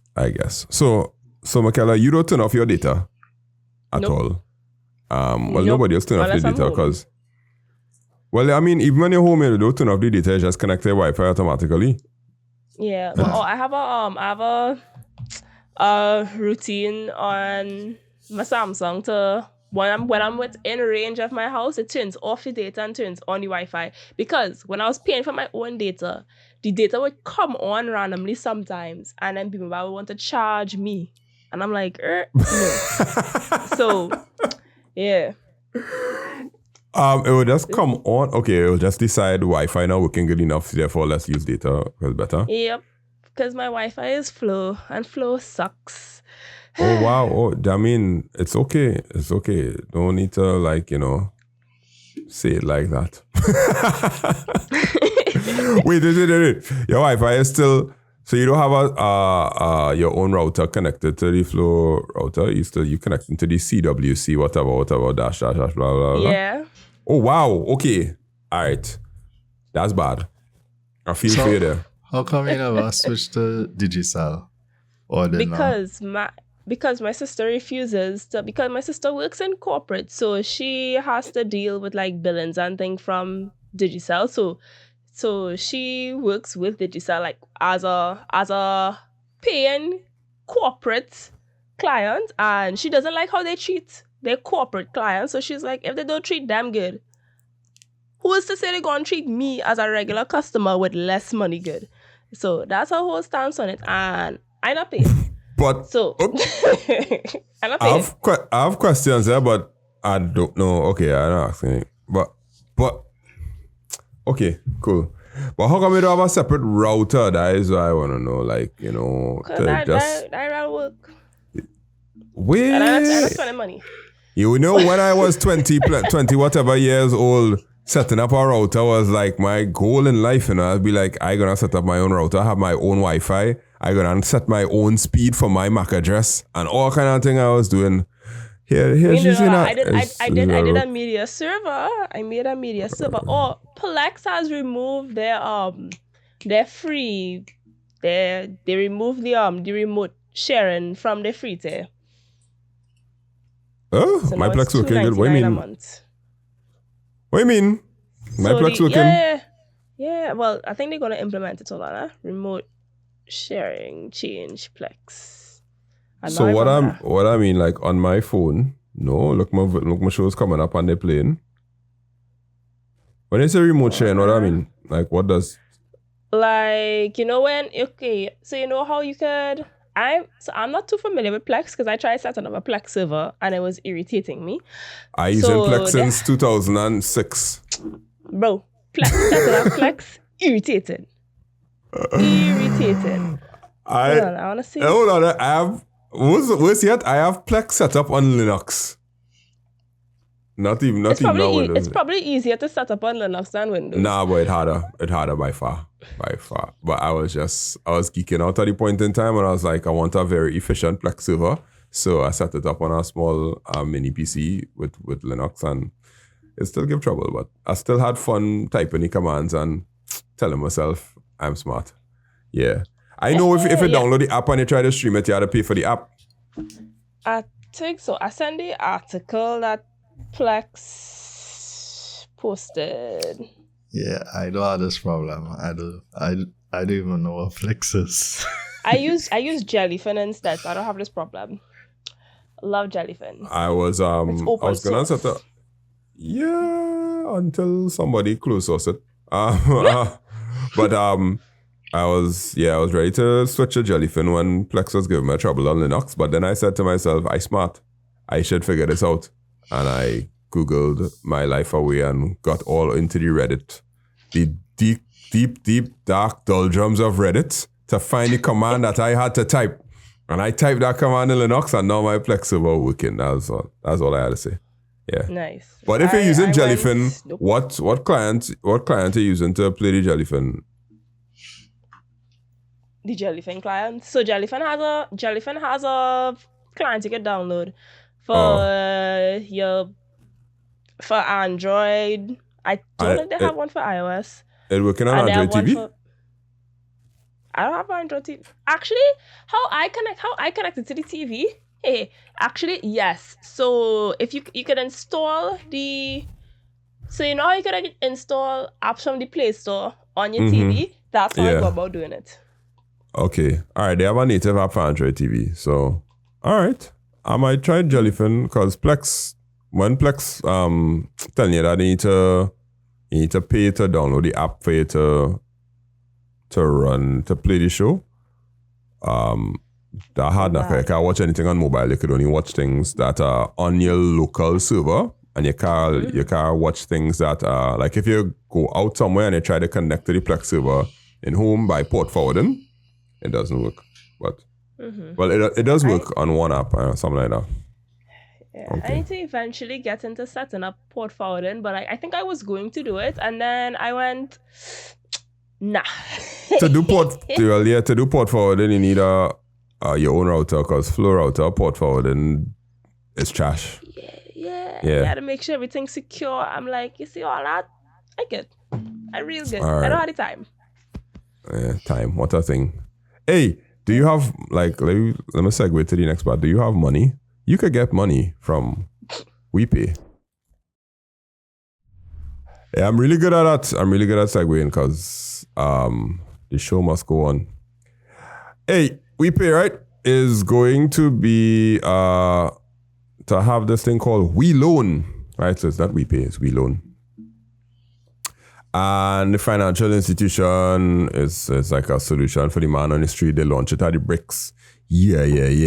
So Michaela, you don't turn off your data at all. Nobody else turn off the data because. Well, I mean, even when you're home, you don't turn off the data. You just connect your Wi-Fi automatically. Yeah. Well, I have a routine on my Samsung to when I'm within range of my house, it turns off the data and turns on the Wi-Fi. Because when I was paying for my own data, the data would come on randomly sometimes, and then people would want to charge me, and I'm like, no. So, yeah. It will just come on. Okay, it will just decide Wi-Fi not working good enough, therefore let's use data because better. Yep, because my Wi-Fi is Flow, and Flow sucks. Oh wow! Oh, I mean, it's okay. Don't need to say it like that. Wait. Your Wi-Fi is still. So you don't have your own router connected to the Flow router. You connecting to the CWC whatever dash blah blah blah. Yeah. Oh wow. Okay. All right. That's bad. I feel for you there. How come you never switched to Digicel? Because my sister refuses to, because my sister works in corporate, so she has to deal with like billings and things from Digicel. So she works with Digicel like as a paying corporate client, and she doesn't like how they treat their corporate clients. So she's like, if they don't treat them good, who is to say they're gonna treat me as a regular customer with less money good? So that's her whole stance on it, and I not pay. But so I not pay. I have questions there, but I don't know. Okay, I'm not asking. But okay, cool. But how come you don't have a separate router? That is what I want to know. That work. Wait. And I'm spending money. You know, when I was 20 whatever years old, setting up a router was like my goal in life. I'd be like, I gonna set up my own router, have my own Wi-Fi. I gonna set my own speed for my MAC address and all kind of thing I was doing. I did a media server. I made a media server. Oh, Plex has removed their free. They removed the remote sharing from the free tier. Oh, so my Plex working good. What do you mean? What do you mean? My Plex working? Yeah. Well, I think they're gonna implement it all on remote sharing change Plex. So what I mean, like on my phone, look my shows coming up and they're playing. When it's a remote sharing, what I mean, like what does? Like so you know how you could. I'm not too familiar with Plex because I tried setting up a Plex server and it was irritating me. I using Plex since 2006. Bro, setting up Plex irritated. I want to see. Hold on, I have. What's yet? I have Plex set up on Linux. Not even Windows. It's probably easier to set up on Linux than Windows. Nah, but it harder by far. But I was geeking out at the point in time, and I was like, I want a very efficient Plex server, so I set it up on a small mini PC with Linux, and it still gave trouble, but I still had fun typing the commands and telling myself I'm smart. Yeah. I know if you download the app and you try to stream it, you have to pay for the app. I think so. I sent the article that Plex posted. Yeah, I don't have this problem. I don't even know what Plex is. I use Jellyfin instead, so I don't have this problem. Love Jellyfin. I was gonna set up. Yeah, until somebody close source it. But I was ready to switch to Jellyfin when Plex was giving me trouble on Linux. But then I said to myself, I'm smart. I should figure this out. And I Googled my life away and got all into the Reddit. The deep, dark doldrums of Reddit to find the command that I had to type. And I typed that command in Linux and now my Plex server working. That's all I had to say. Yeah. Nice. But if you're using I Jellyfin, went- what client are you using to play the Jellyfin? The Jellyfin client. So Jellyfin has a client you can download for Android. I don't think they have one for iOS. It working on And they have Android TV? one for. I don't have Android TV. Actually, how I connected to the TV? Hey, actually, yes. So if you can install so you know how you can install apps from the Play Store on your TV? That's how I go about doing it. Okay. All right. They have a native app for Android TV. So, all right. I might try Jellyfin because when Plex telling you that you need to pay to download the app for you to play the show. That hard enough. You can't watch anything on mobile. You could only watch things that are on your local server. And you can't watch things that are like if you go out somewhere and you try to connect to the Plex server in home by port forwarding, it doesn't work. But well, it does work on one app, something like that. Yeah, okay. I need to eventually get into setting up port forwarding, but I think I was going to do it, and then I went, nah. To do port forwarding, you need your own router because Flow router port forwarding is trash. Yeah. You gotta make sure everything's secure. I'm like, you see all that? I get. I real good. Right. I don't have the time. Yeah, time. What a thing. Hey, do you have let me segue to the next part. Do you have money? You could get money from Wipay. Yeah, I'm really good at that. I'm really good at segueing because the show must go on. Hey, Wipay, right, is going to be to have this thing called WiLoan, right? So it's not Wipay, it's WiLoan. And the financial institution is like a solution for the man on the street. They launch it at the bricks. Yada.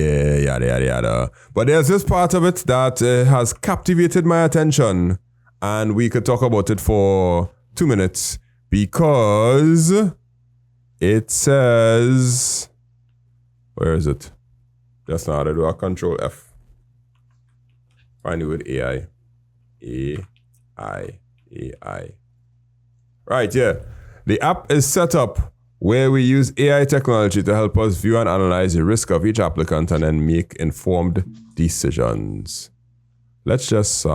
But there's this part of it that has captivated my attention. And we could talk about it for 2 minutes because it says, where is it? Just now, I do a Control F. Find it with AI. AI. Right, yeah. The app is set up where we use AI technology to help us view and analyze the risk of each applicant and then make informed decisions. Let's just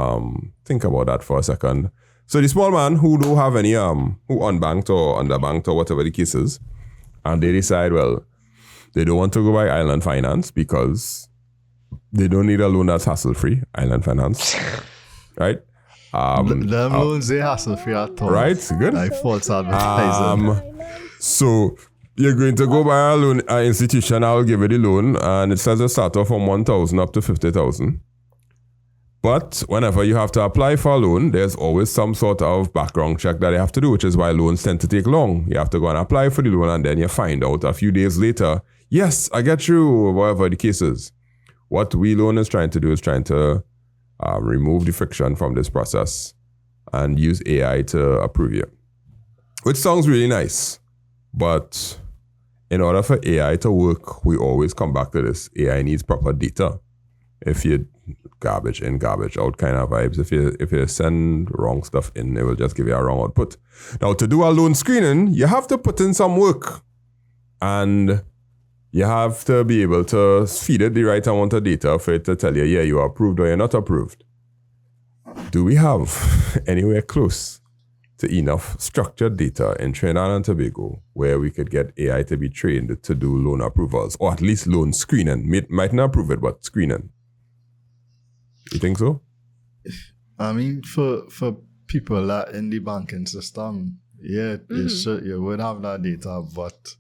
think about that for a second. So the small man who don't have any, who unbanked or underbanked or whatever the case is, and they decide, well, they don't want to go by Island Finance because they don't need a loan that's hassle-free, Island Finance, right? Them loans, they hassle-free at all. Right, good. Like false advertising. So you're going to go by a loan institution, I'll give you the loan, and it says it start off from 1,000 up to 50,000. But whenever you have to apply for a loan, there's always some sort of background check that you have to do, which is why loans tend to take long. You have to go and apply for the loan, and then you find out a few days later, yes, I get through, whatever the case is. What WiLoan is trying to do is trying to remove the friction from this process and use AI to approve you. Which sounds really nice. But in order for AI to work, we always come back to this. AI needs proper data. If you garbage in, garbage out kind of vibes, if you send wrong stuff in, it will just give you a wrong output. Now, to do a loan screening, you have to put in some work. And you have to be able to feed it the right amount of data for it to tell you, yeah, you are approved or you're not approved. Do we have anywhere close to enough structured data in Trinidad and Tobago where we could get AI to be trained to do loan approvals, or at least loan screening? Might not approve it, but screening. You think so? I mean, for people that in the banking system, yeah, you would have that data, but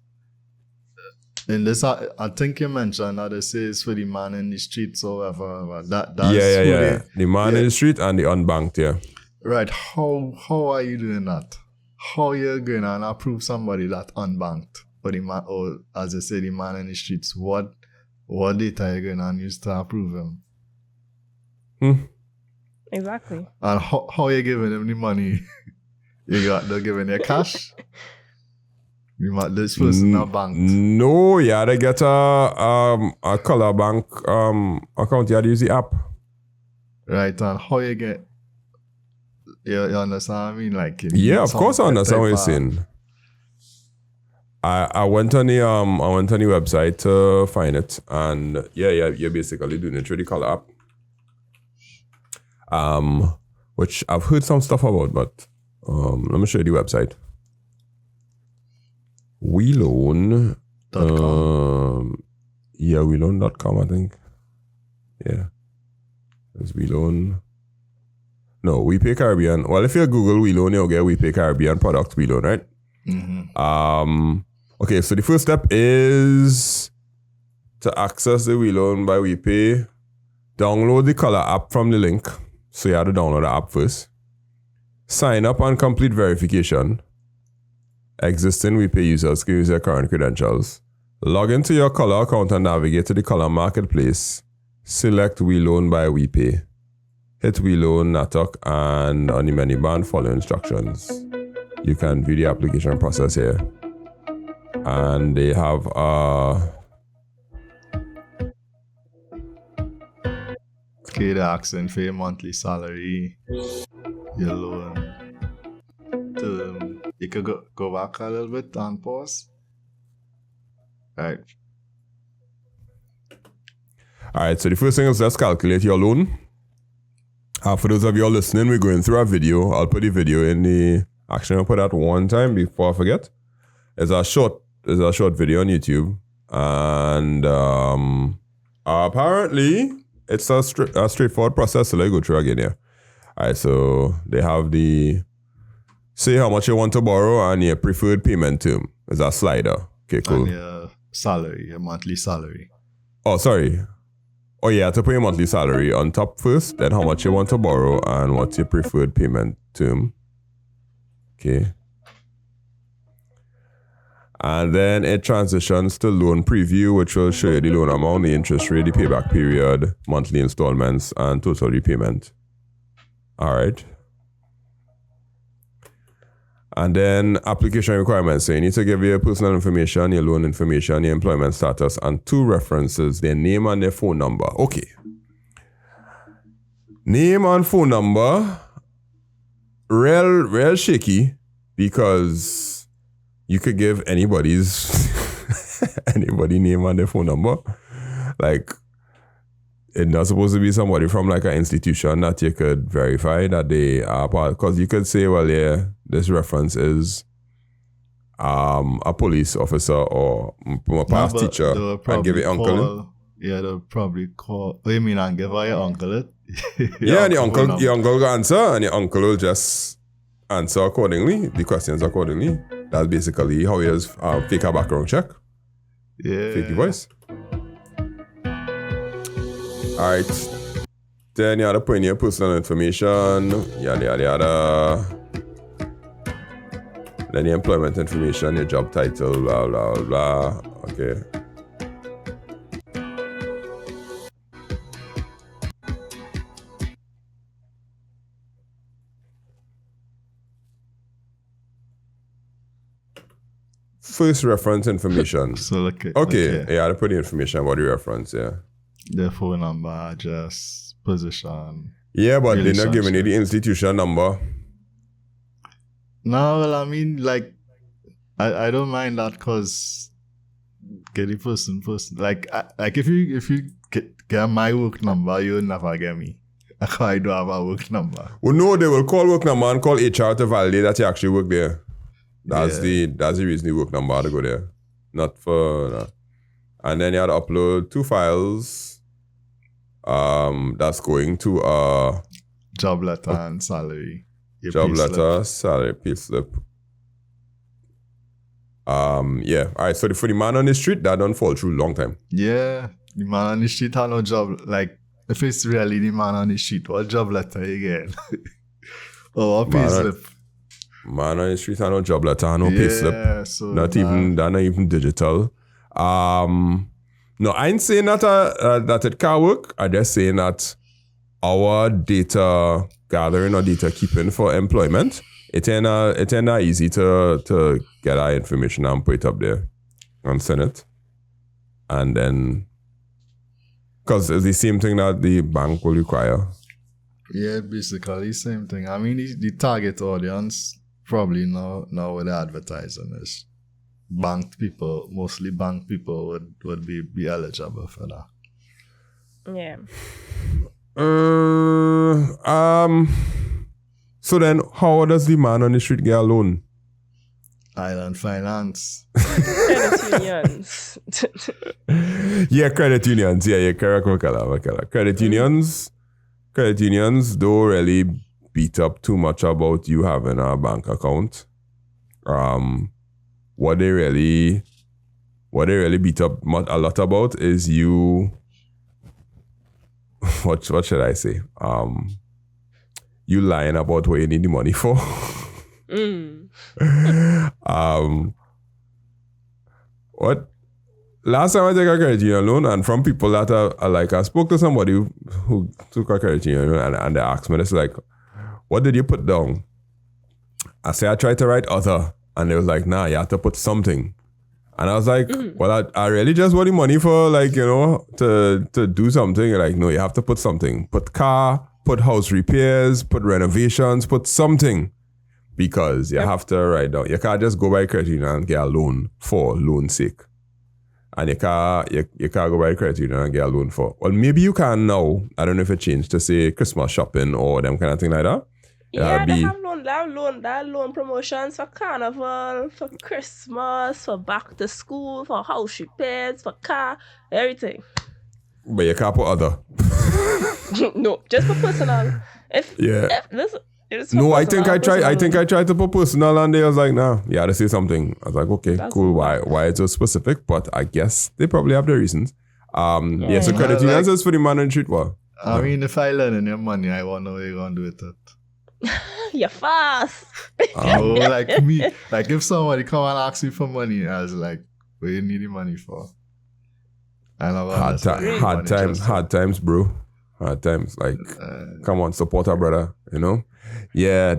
in this, I think you mentioned that it says for the man in the streets or whatever. That's yeah. The man in the street and the unbanked, yeah. Right. How are you doing that? How are you going to approve somebody that unbanked? Or the man, or as I say, the man in the streets, what data are you going to use to approve him? Exactly. And how are you giving him the money? They're giving you cash? You might this person not banked. No, you had to get a color bank account. You had to use the app. right? And how you get, you understand what I mean? Like, Yeah, of course I understand what you're saying. I went on the website to find it, and you're basically doing it through the color app. Which I've heard some stuff about, but let me show you the website. WiLoan. WiLoan.com, I think. Yeah. There's WiLoan. No, Wipay Caribbean. Well, if you Google WiLoan, you'll get Wipay Caribbean product WiLoan, right? Mm-hmm. Okay, so the first step is to access the WiLoan by Wipay. Download the color app from the link. So you have to download the app first. Sign up and complete verification. Existing Wipay users can use their current credentials. Log into your color account and navigate to the color marketplace. Select WiLoan by Wipay. Hit WiLoan, Natok, and on the menu bar follow instructions. You can view the application process here. And they have okay, they're asking for your monthly salary, your loan. You could go back a little bit and pause. Right. Alright, so the first thing is let's calculate your loan. For those of you all listening, we're going through a video. I'll put the video in the... Actually, I'll put that one time before I forget. It's a short video on YouTube. And apparently, it's a straightforward process. So let's go through again here. Alright, so they have the... Say how much you want to borrow and your preferred payment term. It's a slider. Okay, cool. And your salary, your monthly salary. Oh, sorry. Oh, yeah, to pay your monthly salary on top first, then how much you want to borrow and what's your preferred payment term. Okay. And then it transitions to loan preview, which will show you the loan amount, the interest rate, the payback period, monthly installments, and total repayment. All right. And then application requirements. So you need to give your personal information, your loan information, your employment status, and 2 references, their name and their phone number. Okay. Name and phone number, real shaky, because you could give anybody name and their phone number. Like, it's not supposed to be somebody from like an institution that you could verify that they are part, because you could say, well, yeah, this reference is a police officer or a past teacher, and give it uncle. Yeah, they'll probably call. What you mean, and give her your uncle it? Yeah, and your uncle will answer, and your uncle will just answer accordingly, the questions accordingly. That's basically how he does fake a background check. Yeah. Fake the voice. Alright. Then you have to put in your personal information, yada yada yada. Then your employment information, your job title, blah blah blah. Okay. First reference information. So okay. Yeah, I had to put the information about the reference, yeah. Their phone number, address, position. Yeah, but they're not giving you the institution number. No, well, I mean, like, I don't mind that because get the person. Like if you get my work number, you'll never get me. I don't have a work number. Well, no, they will call work number and call HR to validate that you actually work there. That's the reason the work number to go there. Not for... No. And then you had to upload 2 files. That's going to job letter and salary. Job letter, salary, pay slip. Yeah. Alright, so for the man on the street, that don't fall through long time. Yeah. The man on the street had no job. Like, if it's really the man on the street, what job letter you get? Or what pay slip? Man on the street had no job letter, no pay slip. So not even digital. No, I ain't saying that that it can't work. I'm just saying that our data gathering or data keeping for employment, it ain't not easy to get our information and put it up there and send it. And then, because it's the same thing that the bank will require. Yeah, basically same thing. I mean, the target audience probably now with the advertising is banked people. Mostly banked people would be eligible for that. Yeah. So then, how does the man on the street get a loan? Island Finance. Credit unions. Yeah, credit unions. Yeah, correct. Credit unions don't really beat up too much about you having a bank account. What they really beat up a lot about is you. What should I say? You lying about what you need the money for. What? Last time I took a credit union loan, and from people that are like, I spoke to somebody who took a credit union loan, and they asked me, it's like, what did you put down? I say I tried to write other, and they was like, nah, you have to put something. And I was like, well, I really just want the money for, like, you know, to do something. Like, no, you have to put something. Put car, put house repairs, put renovations, put something. Because you have to write down. You can't just go by credit union and get a loan for loan's sake. And you can't go by credit union and get a loan for. Well, maybe you can now. I don't know if it changed to say Christmas shopping or them kind of thing like that. Yeah, they have loan promotions for carnival, for Christmas, for back to school, for house repairs, for car, everything. But you can't put other. No, just for personal. No, I think I tried to put personal, and they was like, nah, you had to say something. I was like, okay, that's cool. Why it's so specific? But I guess they probably have their reasons. So credit unions is for the man on the street. Well, I mean, if I lend your money, I want to know what you're going to do with it. You're fast. Oh, like me. Like if somebody come and ask me for money, I was like, what you need the money for? Hard times, bro. Hard times. Like, come on, support our brother, you know? Yeah,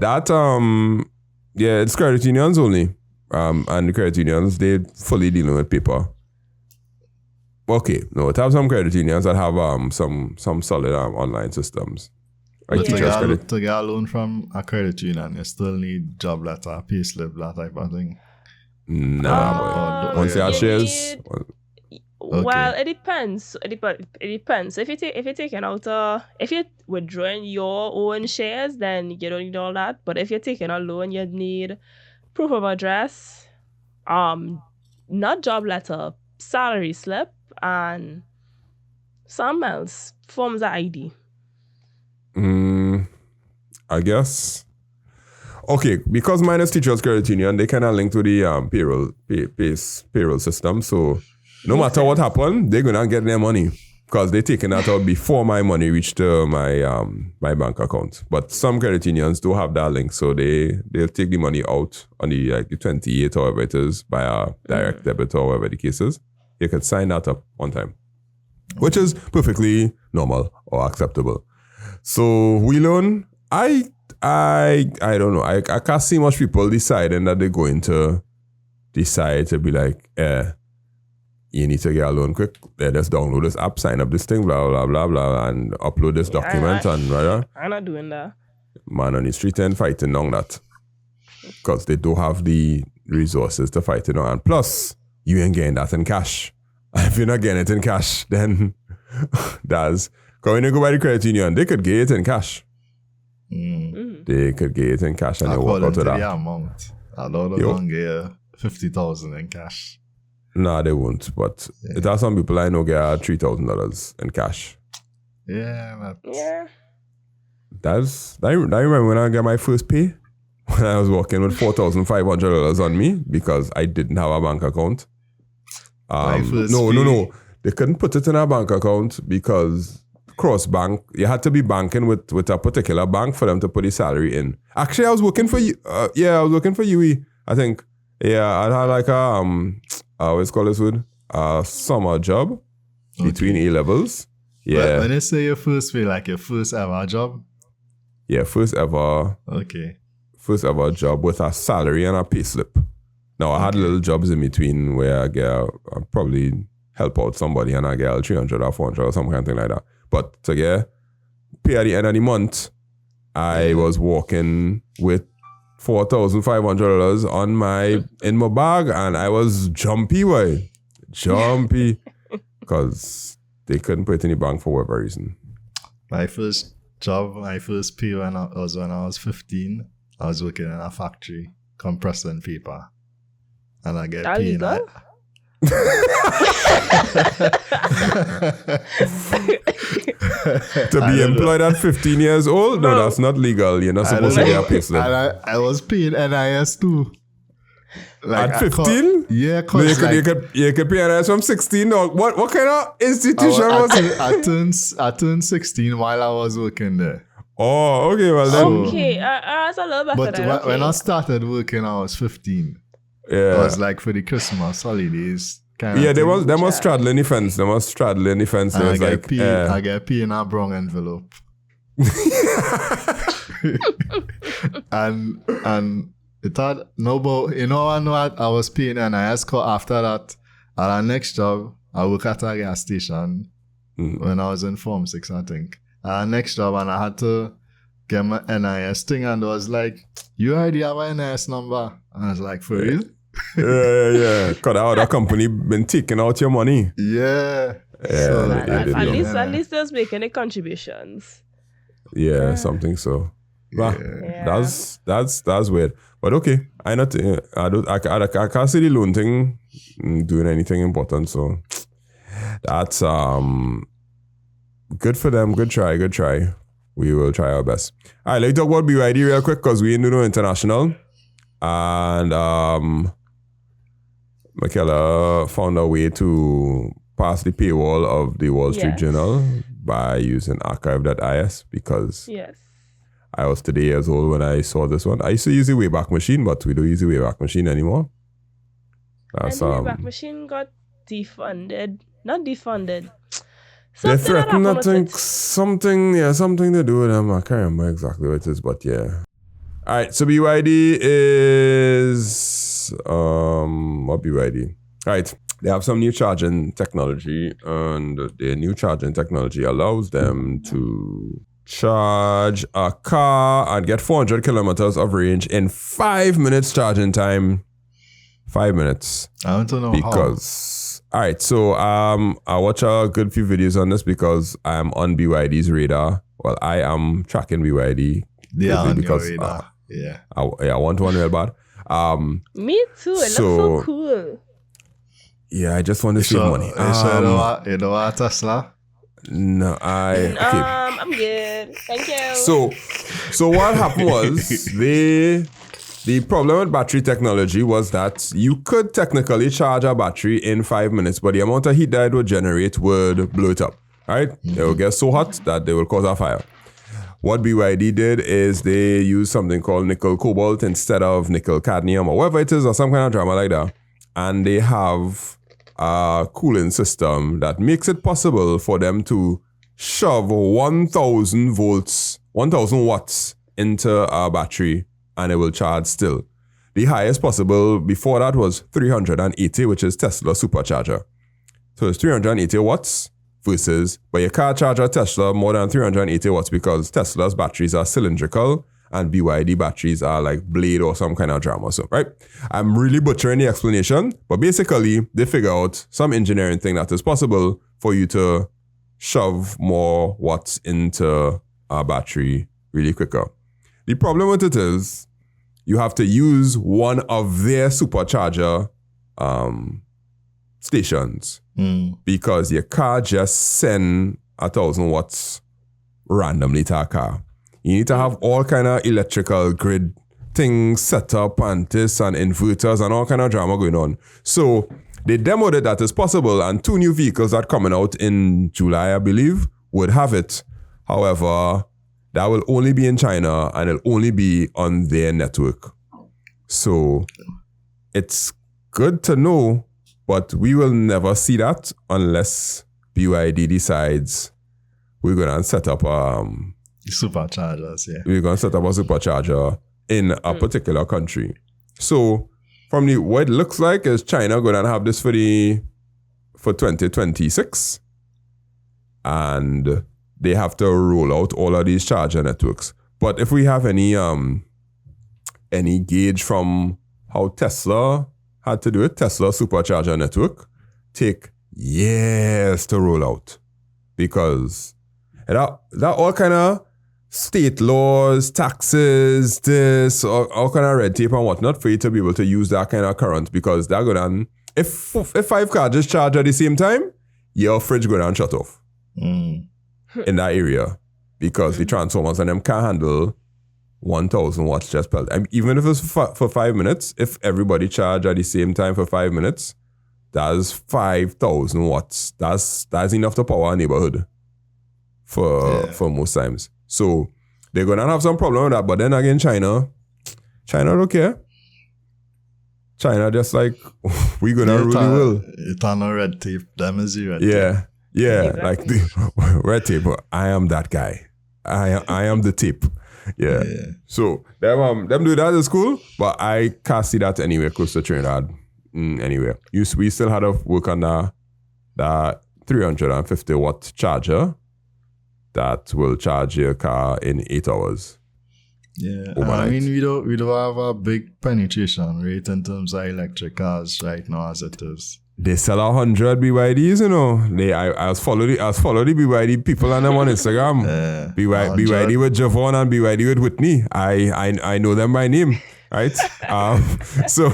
it's credit unions only. And the credit unions, they fully dealing with paper. Okay, no, it have some credit unions that have some solid online systems. Like to get a loan from a credit union, you still need job letter, pay slip, that type of thing. Nah, once you have shares. Okay. Well, it depends. It depends. If you're withdrawing your own shares, then you don't need all that. But if you're taking a loan, you need proof of address, not job letter, salary slip, and some else, forms of ID. I guess. Okay, because mine is Teachers Credit Union, they kind of link to the payroll system. So no matter what happened, they're gonna get their money because they're taking that out before my money reached my bank account. But some credit unions do have that link, so they'll take the money out on the 28th or whatever it is by a direct debit or whatever the case is. You can sign that up on time, which is perfectly normal or acceptable. So WiLoan, I don't know. I can't see much people deciding that they're going to decide to be like, you need to get a loan quick. Just download this app, sign up this thing, blah, blah, blah, blah, and upload this document. I'm not doing that. Man on the street and fighting on that. Because they don't have the resources to fight it on. And plus, you ain't getting that in cash. If you're not getting it in cash, then that's... Because when you go by the credit union, they could get it in cash. They could get it in cash and they walk out of that. Amount. I don't know if get 50,000 in cash. Nah, they won't. But it has some people I know get $3,000 in cash. Yeah. I remember when I got my first pay, when I was working with $4,500 on me because I didn't have a bank account. No. They couldn't put it in a bank account because cross bank, you had to be banking with a particular bank for them to put the salary in. Actually, I was working for you. I was working for UE, I think. Yeah, I had like what's called this word? Summer job between A-levels. Yeah. When you say your first pay, like your first ever job? Yeah, first ever. Okay. First ever job with a salary and a pay slip. Now, I had little jobs in between where I probably help out somebody and I get $300 or $400 or some kind of thing like that. But to get pay at the end of the month I was walking with $4,500 in my bag, and I was jumpy, because they couldn't put it in the bank for whatever reason. My first job, my first pay when I was 15. I was working in a factory compressing paper, and I get paid. To be employed at 15 years old? No, that's not legal. You're not supposed to get a pay slip. And I was paid NIS too. Like, at 15? Yeah, no, you could pay NIS from 16. Or what kind of institution was it? I turned 16 while I was working there. Oh, okay. Well, then. Okay, that's a little better. But when I started working, I was 15. Yeah. It was like for the Christmas holidays. Yeah, they must straddle in the fence. They must straddle in the fence. I get paid in a brown envelope. and it had I was paying NIS after that. At our next job, I work at a gas station when I was in Form 6, I think. Our next job, and I had to get my NIS thing, and I was like, you already have a NIS number? And I was like, for real? Yeah. Because the other company been taking out your money. Yeah. So at least they're making the contributions. Yeah, something so. But that's weird. But okay, I can't see the loan thing doing anything important. So that's good for them. Good try. We will try our best. All right, let's talk about BYD real quick because we ain't doing no international. And Michaela found a way to pass the paywall of the Wall Street Journal by using archive.is because I was 3 years old when I saw this one. I used to use the Wayback Machine, but we don't use the Wayback Machine anymore. And the Wayback Machine got defunded. Not defunded. They threatened, I think, something to do with them. I can't remember exactly what it is, but yeah. All right, so BYD is what BYD? All right, they have some new charging technology, and the new charging technology allows them to charge a car and get 400 kilometers of range in 5 minutes charging time. 5 minutes. I want to know because all right, so I watch a good few videos on this because I'm on BYD's radar. Well, I am tracking BYD. Yeah, on because your radar. I want one real bad. Me too. It looks so cool. Yeah, I just want to save money. You know what, Tesla? No, okay. I'm good. Thank you. So what happened was the problem with battery technology was that you could technically charge a battery in 5 minutes, but the amount of heat that it would generate would blow it up. Right? It will get so hot that they will cause a fire. What BYD did is they used something called nickel cobalt instead of nickel cadmium or whatever it is, or some kind of drama like that. And they have a cooling system that makes it possible for them to shove 1,000 watts into a battery and it will charge still. The highest possible before that was 380, which is Tesla supercharger. So it's 380 watts versus, but you can't charge a Tesla more than 380 watts because Tesla's batteries are cylindrical and BYD batteries are like blade or some kind of drama. So, right? I'm really butchering the explanation, but basically they figure out some engineering thing that is possible for you to shove more watts into a battery really quicker. The problem with it is you have to use one of their supercharger stations because your car just send 1,000 watts randomly to a car. You need to have all kind of electrical grid things set up and this and inverters and all kind of drama going on. So they demoed it that it's possible, and 2 new vehicles that coming out in July, I believe, would have it. However, that will only be in China and it'll only be on their network. So it's good to know, but we will never see that unless BYD decides we're going to set up superchargers, we're going to set up a supercharger in a particular country. So from what it looks like is China going to have this for 2026, and they have to roll out all of these charger networks. But if we have any gauge from how Tesla had to do it, Tesla supercharger network, take years to roll out. Because that all kind of state laws, taxes, this, all kind of red tape and whatnot for you to be able to use that kind of current, because that go down. If 5 cars just charge at the same time, your fridge go down shut off in that area, because the transformers and them can't handle 1,000 watts just per. Even if it's for 5 minutes, if everybody charge at the same time for 5 minutes, that's 5,000 watts. That's enough to power a neighborhood for most times. So they're gonna have some problem with that. But then again, China don't care. China just like, we gonna rule the world. It's on a red tape. Them is the red tape. Yeah, Exactly. like the red tape. I am that guy. I am the tape. Yeah. So them do that is cool, but I can't see that anywhere close to Trinidad. Anywhere. We still had to work on that 350 watt charger that will charge your car in 8 hours. Yeah, overnight. I mean, we don't have a big penetration rate in terms of electric cars right now as it is. They sell 100 BYDs, you know. I was follow the BYD people and them on Instagram. BYD with Javon and BYD with Whitney. I know them by name, right? So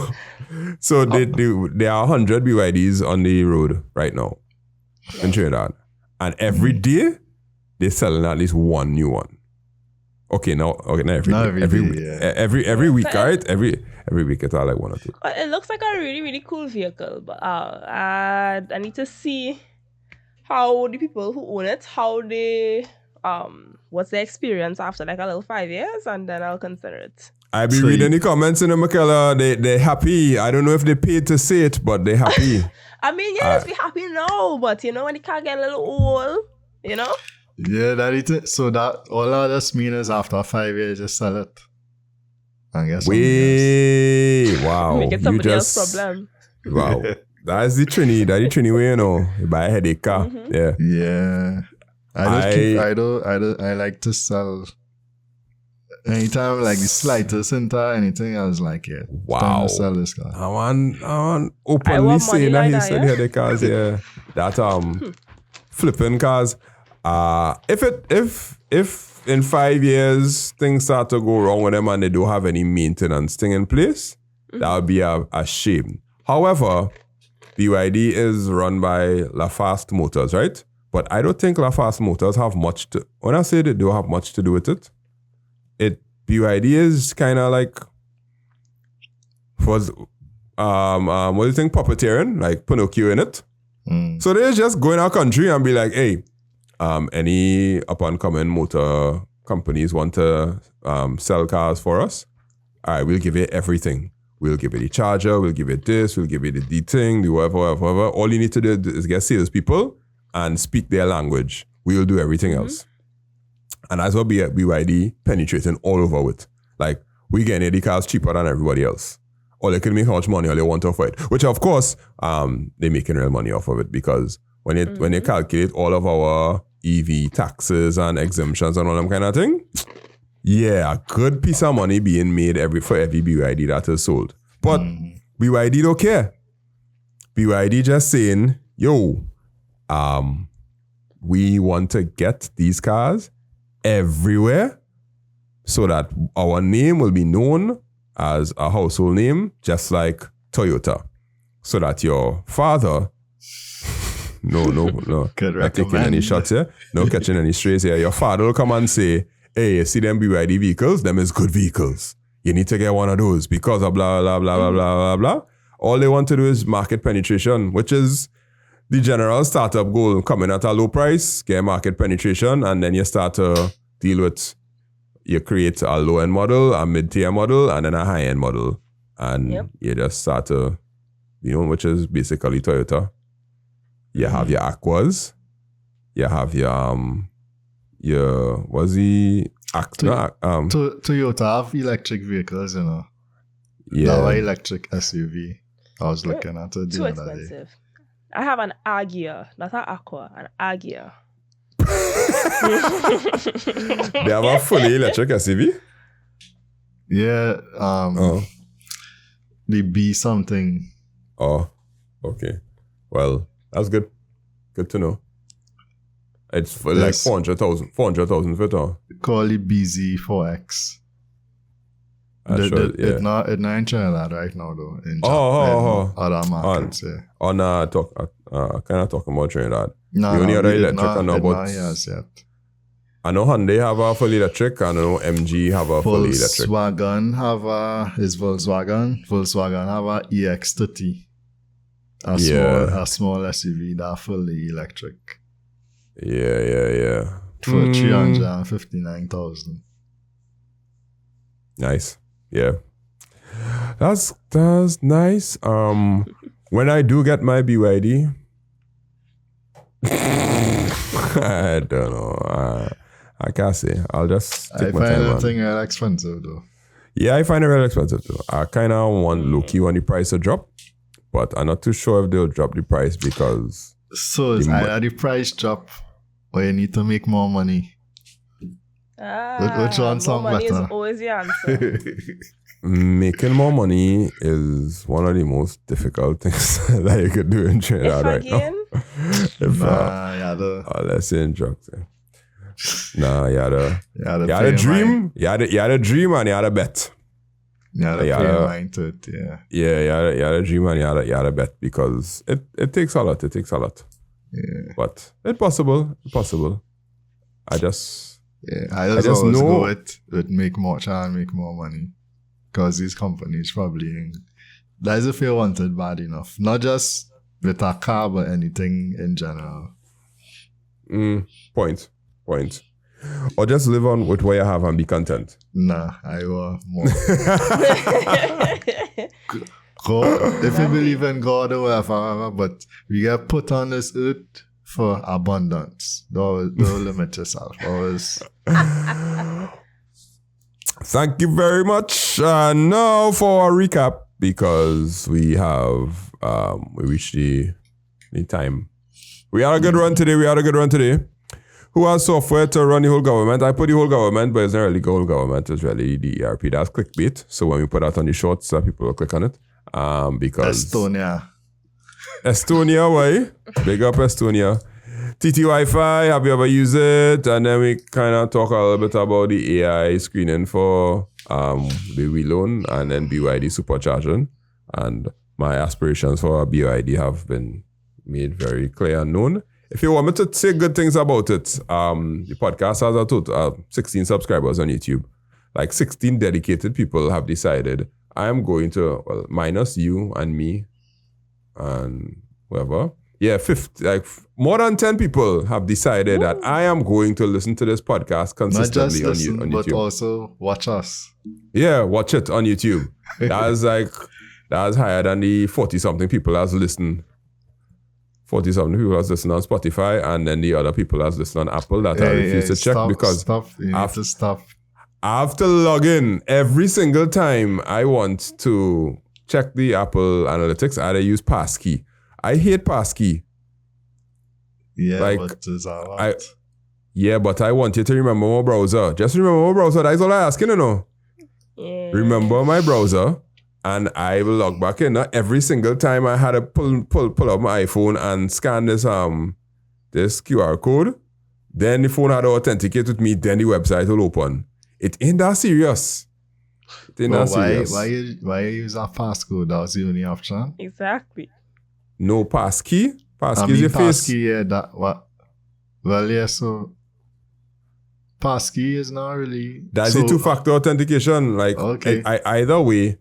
there are 100 BYDs on the road right now in Trinidad, and every day they're selling at least one new one. Not every week. Every week, right? Every week it's all like one or two. It looks like a really, really cool vehicle, but I need to see how the people who own it, how they, what's their experience after like a little 5 years, and then I'll consider it. I be reading the comments in the Michaela. They're happy. I don't know if they paid to say it, but they're happy. I mean, yeah, let's be happy now, but you know when the car get a little old, you know? Yeah, that is it. So that all of this means is after 5 years, just sell it. I guess. Wow. Make it somebody else's problem. Wow. That's the Trini way, you know. You buy a headache car. Mm-hmm. Yeah. Yeah. I like to sell. Anytime like the slightest into anything, I was like, yeah. Wow. Time to sell this car. I want openly saying that he said headache cars, yeah. That flipping cars. If in 5 years things start to go wrong with them and they don't have any maintenance thing in place, that would be a shame. However, BYD is run by LaFast Motors, right? But I don't think LaFast Motors have much to. When I say they don't have much to do with it, BYD is kind of like what do you think, puppeteering, like Pinocchio in it. So they just go in our country and be like, hey. Any up-and-coming motor companies want to sell cars for us? All right, we'll give you everything. We'll give you the charger, we'll give you this, we'll give you the thing, the whatever. All you need to do is get salespeople and speak their language. We'll do everything else. And that's what BYD penetrating all over with. Like, we get the cars cheaper than everybody else. Or they can make how much money they want off of it. Which, of course, they're making real money off of it, because when you calculate all of our EV taxes and exemptions and all them kind of thing, yeah, a good piece of money being made for every BYD that is sold. But BYD don't care. BYD just saying, yo, we want to get these cars everywhere so that our name will be known as a household name, just like Toyota. So that your father... No. Not taking any shots here. No catching any strays here. Your father will come and say, hey, you see them BYD vehicles? Them is good vehicles. You need to get one of those because of blah, blah, blah, blah, blah, blah, blah. All they want to do is market penetration, which is the general startup goal. Coming at a low price, get market penetration, and then you start to deal with, you create a low-end model, a mid-tier model, and then a high-end model. And you just start to, which is basically Toyota. You have your Aquas. You have your what's the Toyota have electric vehicles, you know. Yeah. Now electric SUV. I was looking at it. Too expensive. I have an Aggia, not an Aqua, an Aggia. They have a fully electric SUV? Yeah. The B something. Oh, okay. Well, that's good. Good to know. It's for like Yes. 400,000 for it all. Call it BZ4X. It's not in Trinidad right now though. In other markets, yeah. Oh, nah, kind of talking about Trinidad. No, the only other it electric not, I know it about. not yes yet. I know Hyundai have a fully electric. I know MG have a fully electric. Volkswagen have Volkswagen have a EX30. A small SUV that fully electric. Yeah. For 359,000. Nice. Yeah. That's nice. When I do get my BYD, I don't know. I can't say. I'll just take my time. I find thing real expensive though. Yeah, I find it real expensive too. I kind of want low-key when the price to drop, but I'm not too sure if they'll drop the price because... So it's either the price drop or you need to make more money. Which one sound money better? is always the answer. Making more money is one of the most difficult things that you could do in Trinidad right now. Let's say in drugs. Nah, you had a dream. You had a dream and you had a bet. You had a mind to it, yeah. Yeah, you had a dream and you had a bet because it takes a lot. Yeah. But it's possible. I just always know, go with try and make more money. Because these companies probably that's if you want it bad enough. Not just with a car but anything in general. Point. Or just live on with what you have and be content. Nah, I want more. God, if you believe in God or whatever, but we get put on this earth for abundance. Don't limit yourself. Always. Thank you very much. Now for a recap, because we have we reached the time. We had a good run today. Who has software to run the whole government? I put the whole government, but it's not really the whole government. It's really the ERP. That's clickbait. So when we put that on the shorts, people will click on it. Because Estonia, why? Big up Estonia. TT Wi-Fi, have you ever used it? And then we kind of talk a little bit about the AI screening for the WiLoan and then BYD supercharging. And my aspirations for BYD have been made very clear and known. If you want me to say good things about it, the podcast has a total of 16 subscribers on YouTube. Like 16 dedicated people have decided I am going to, well, minus you and me and whoever. Yeah, more than 10 people have decided that I am going to listen to this podcast consistently Not just listen, on YouTube. But also watch us. Yeah, watch it on YouTube. That's higher than the 40-something people that's listened. 40-something people that's listened on Spotify, and then the other people that's listened on Apple that I refuse to check because you need to stop. I have to log in every single time I want to check the Apple analytics. I use passkey. I hate passkey. Yeah, like, but there's a lot. But I want you to remember my browser. Just remember my browser. That's all I ask you to know. Yeah. Remember my browser, and I will log back in. Every single time I had to pull up my iPhone and scan this QR code, then the phone had to authenticate with me, then the website will open. It ain't that serious. Serious. Why you use a passcode? That was the only option. Exactly. No passkey. Passkey is your face. Passkey, yeah, that what? Well, yeah. So passkey is not really. That's the two-factor authentication. Like, okay. I either way,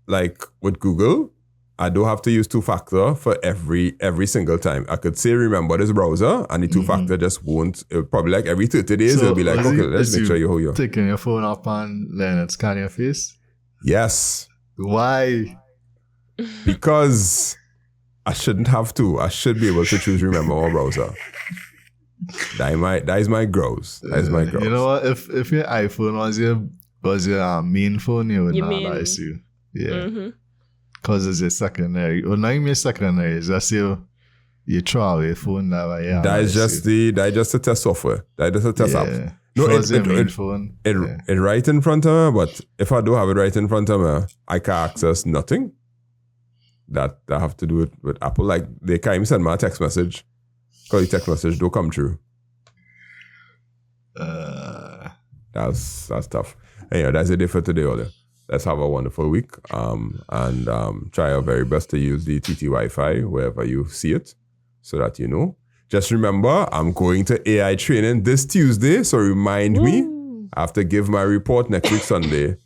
like with Google, I don't have to use two-factor for every single time. I could say remember this browser, and the two-factor just won't. It'll probably like every 30 days, it'll be like, okay, let's make sure you're who you are. Taking your phone up and letting it scan your face. Yes. Why? Because I shouldn't have to. I should be able to choose remember my browser. That is my gross. That is my gross. You know what? If your iPhone was your main phone, you would not advise you. Yeah. Because it's a secondary. Well, not even a secondary. It's just your You throw away phone that way. Yeah, That is just the test software. That is a test app. No, phone. It right in front of me, but if I do have it right in front of me, I can access nothing. That I have to do it with Apple. Like they can't even send me a text message because the text message don't come through. That's tough. Anyway, that's it for today, Ole. Let's have a wonderful week. And try our very best to use the TT Wi-Fi wherever you see it, so that you know. Just remember, I'm going to AI training this Tuesday, so remind me. I have to give my report next week Sunday.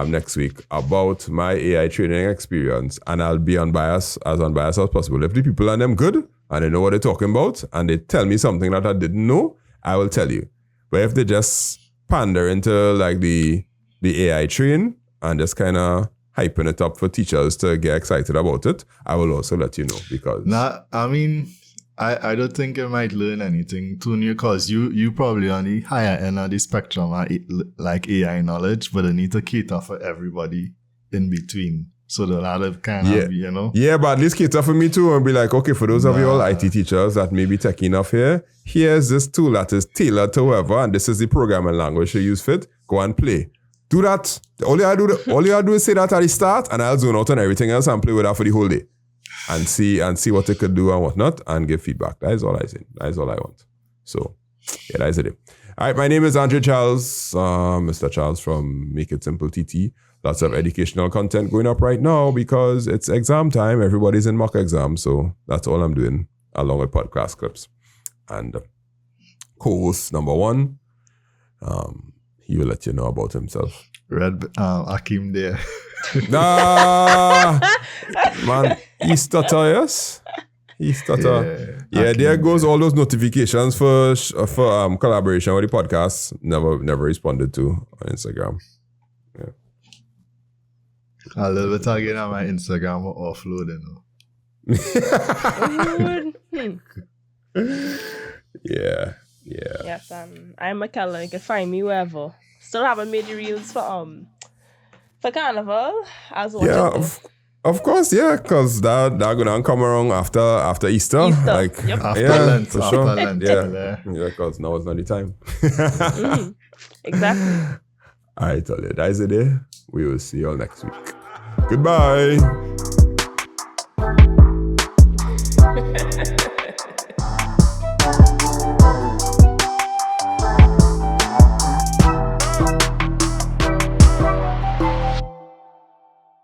Next week about my AI training experience, and I'll be unbiased as possible. If the people are them good and they know what they're talking about and they tell me something that I didn't know, I will tell you. But if they just pander into like the AI train and just kind of hyping it up for teachers to get excited about it, I will also let you know because... I don't think you might learn anything too new because you probably on the higher end of the spectrum like AI knowledge, but they need to cater for everybody in between. So the latter kind of, you know? Yeah, but at least cater for me too and be like, okay, for those of you all IT teachers that may be tech enough here, here's this tool that is tailored to whoever, and this is the programming language you use fit. Go and play. Do that. All you gotta do is say that at the start, and I'll zone out on everything else and play with that for the whole day. And see what they could do and whatnot, and give feedback. That is all I say. That is all I want. So, yeah, that is it. All right, my name is Andre Charles, Mr. Charles from Make It Simple TT. Lots of educational content going up right now because it's exam time. Everybody's in mock exam, so that's all I'm doing, along with podcast clips. And co-host number 1, he will let you know about himself. Akim there. Nah, man, he stutter, yes? He stutter. Yeah, there goes all those notifications for collaboration with the podcast. Never responded to on Instagram. Yeah. A little bit again on my Instagram offloading. Yeah. Yes, I'm McKellen. You can find me wherever. Still haven't made the reels for Carnival as well. Yeah, of course, yeah, because that gonna come around after Easter. Like, after Lent, for sure. Lent, yeah, because now it's not the time. Exactly. All right, Talia, that is it. We will see you all next week. Goodbye.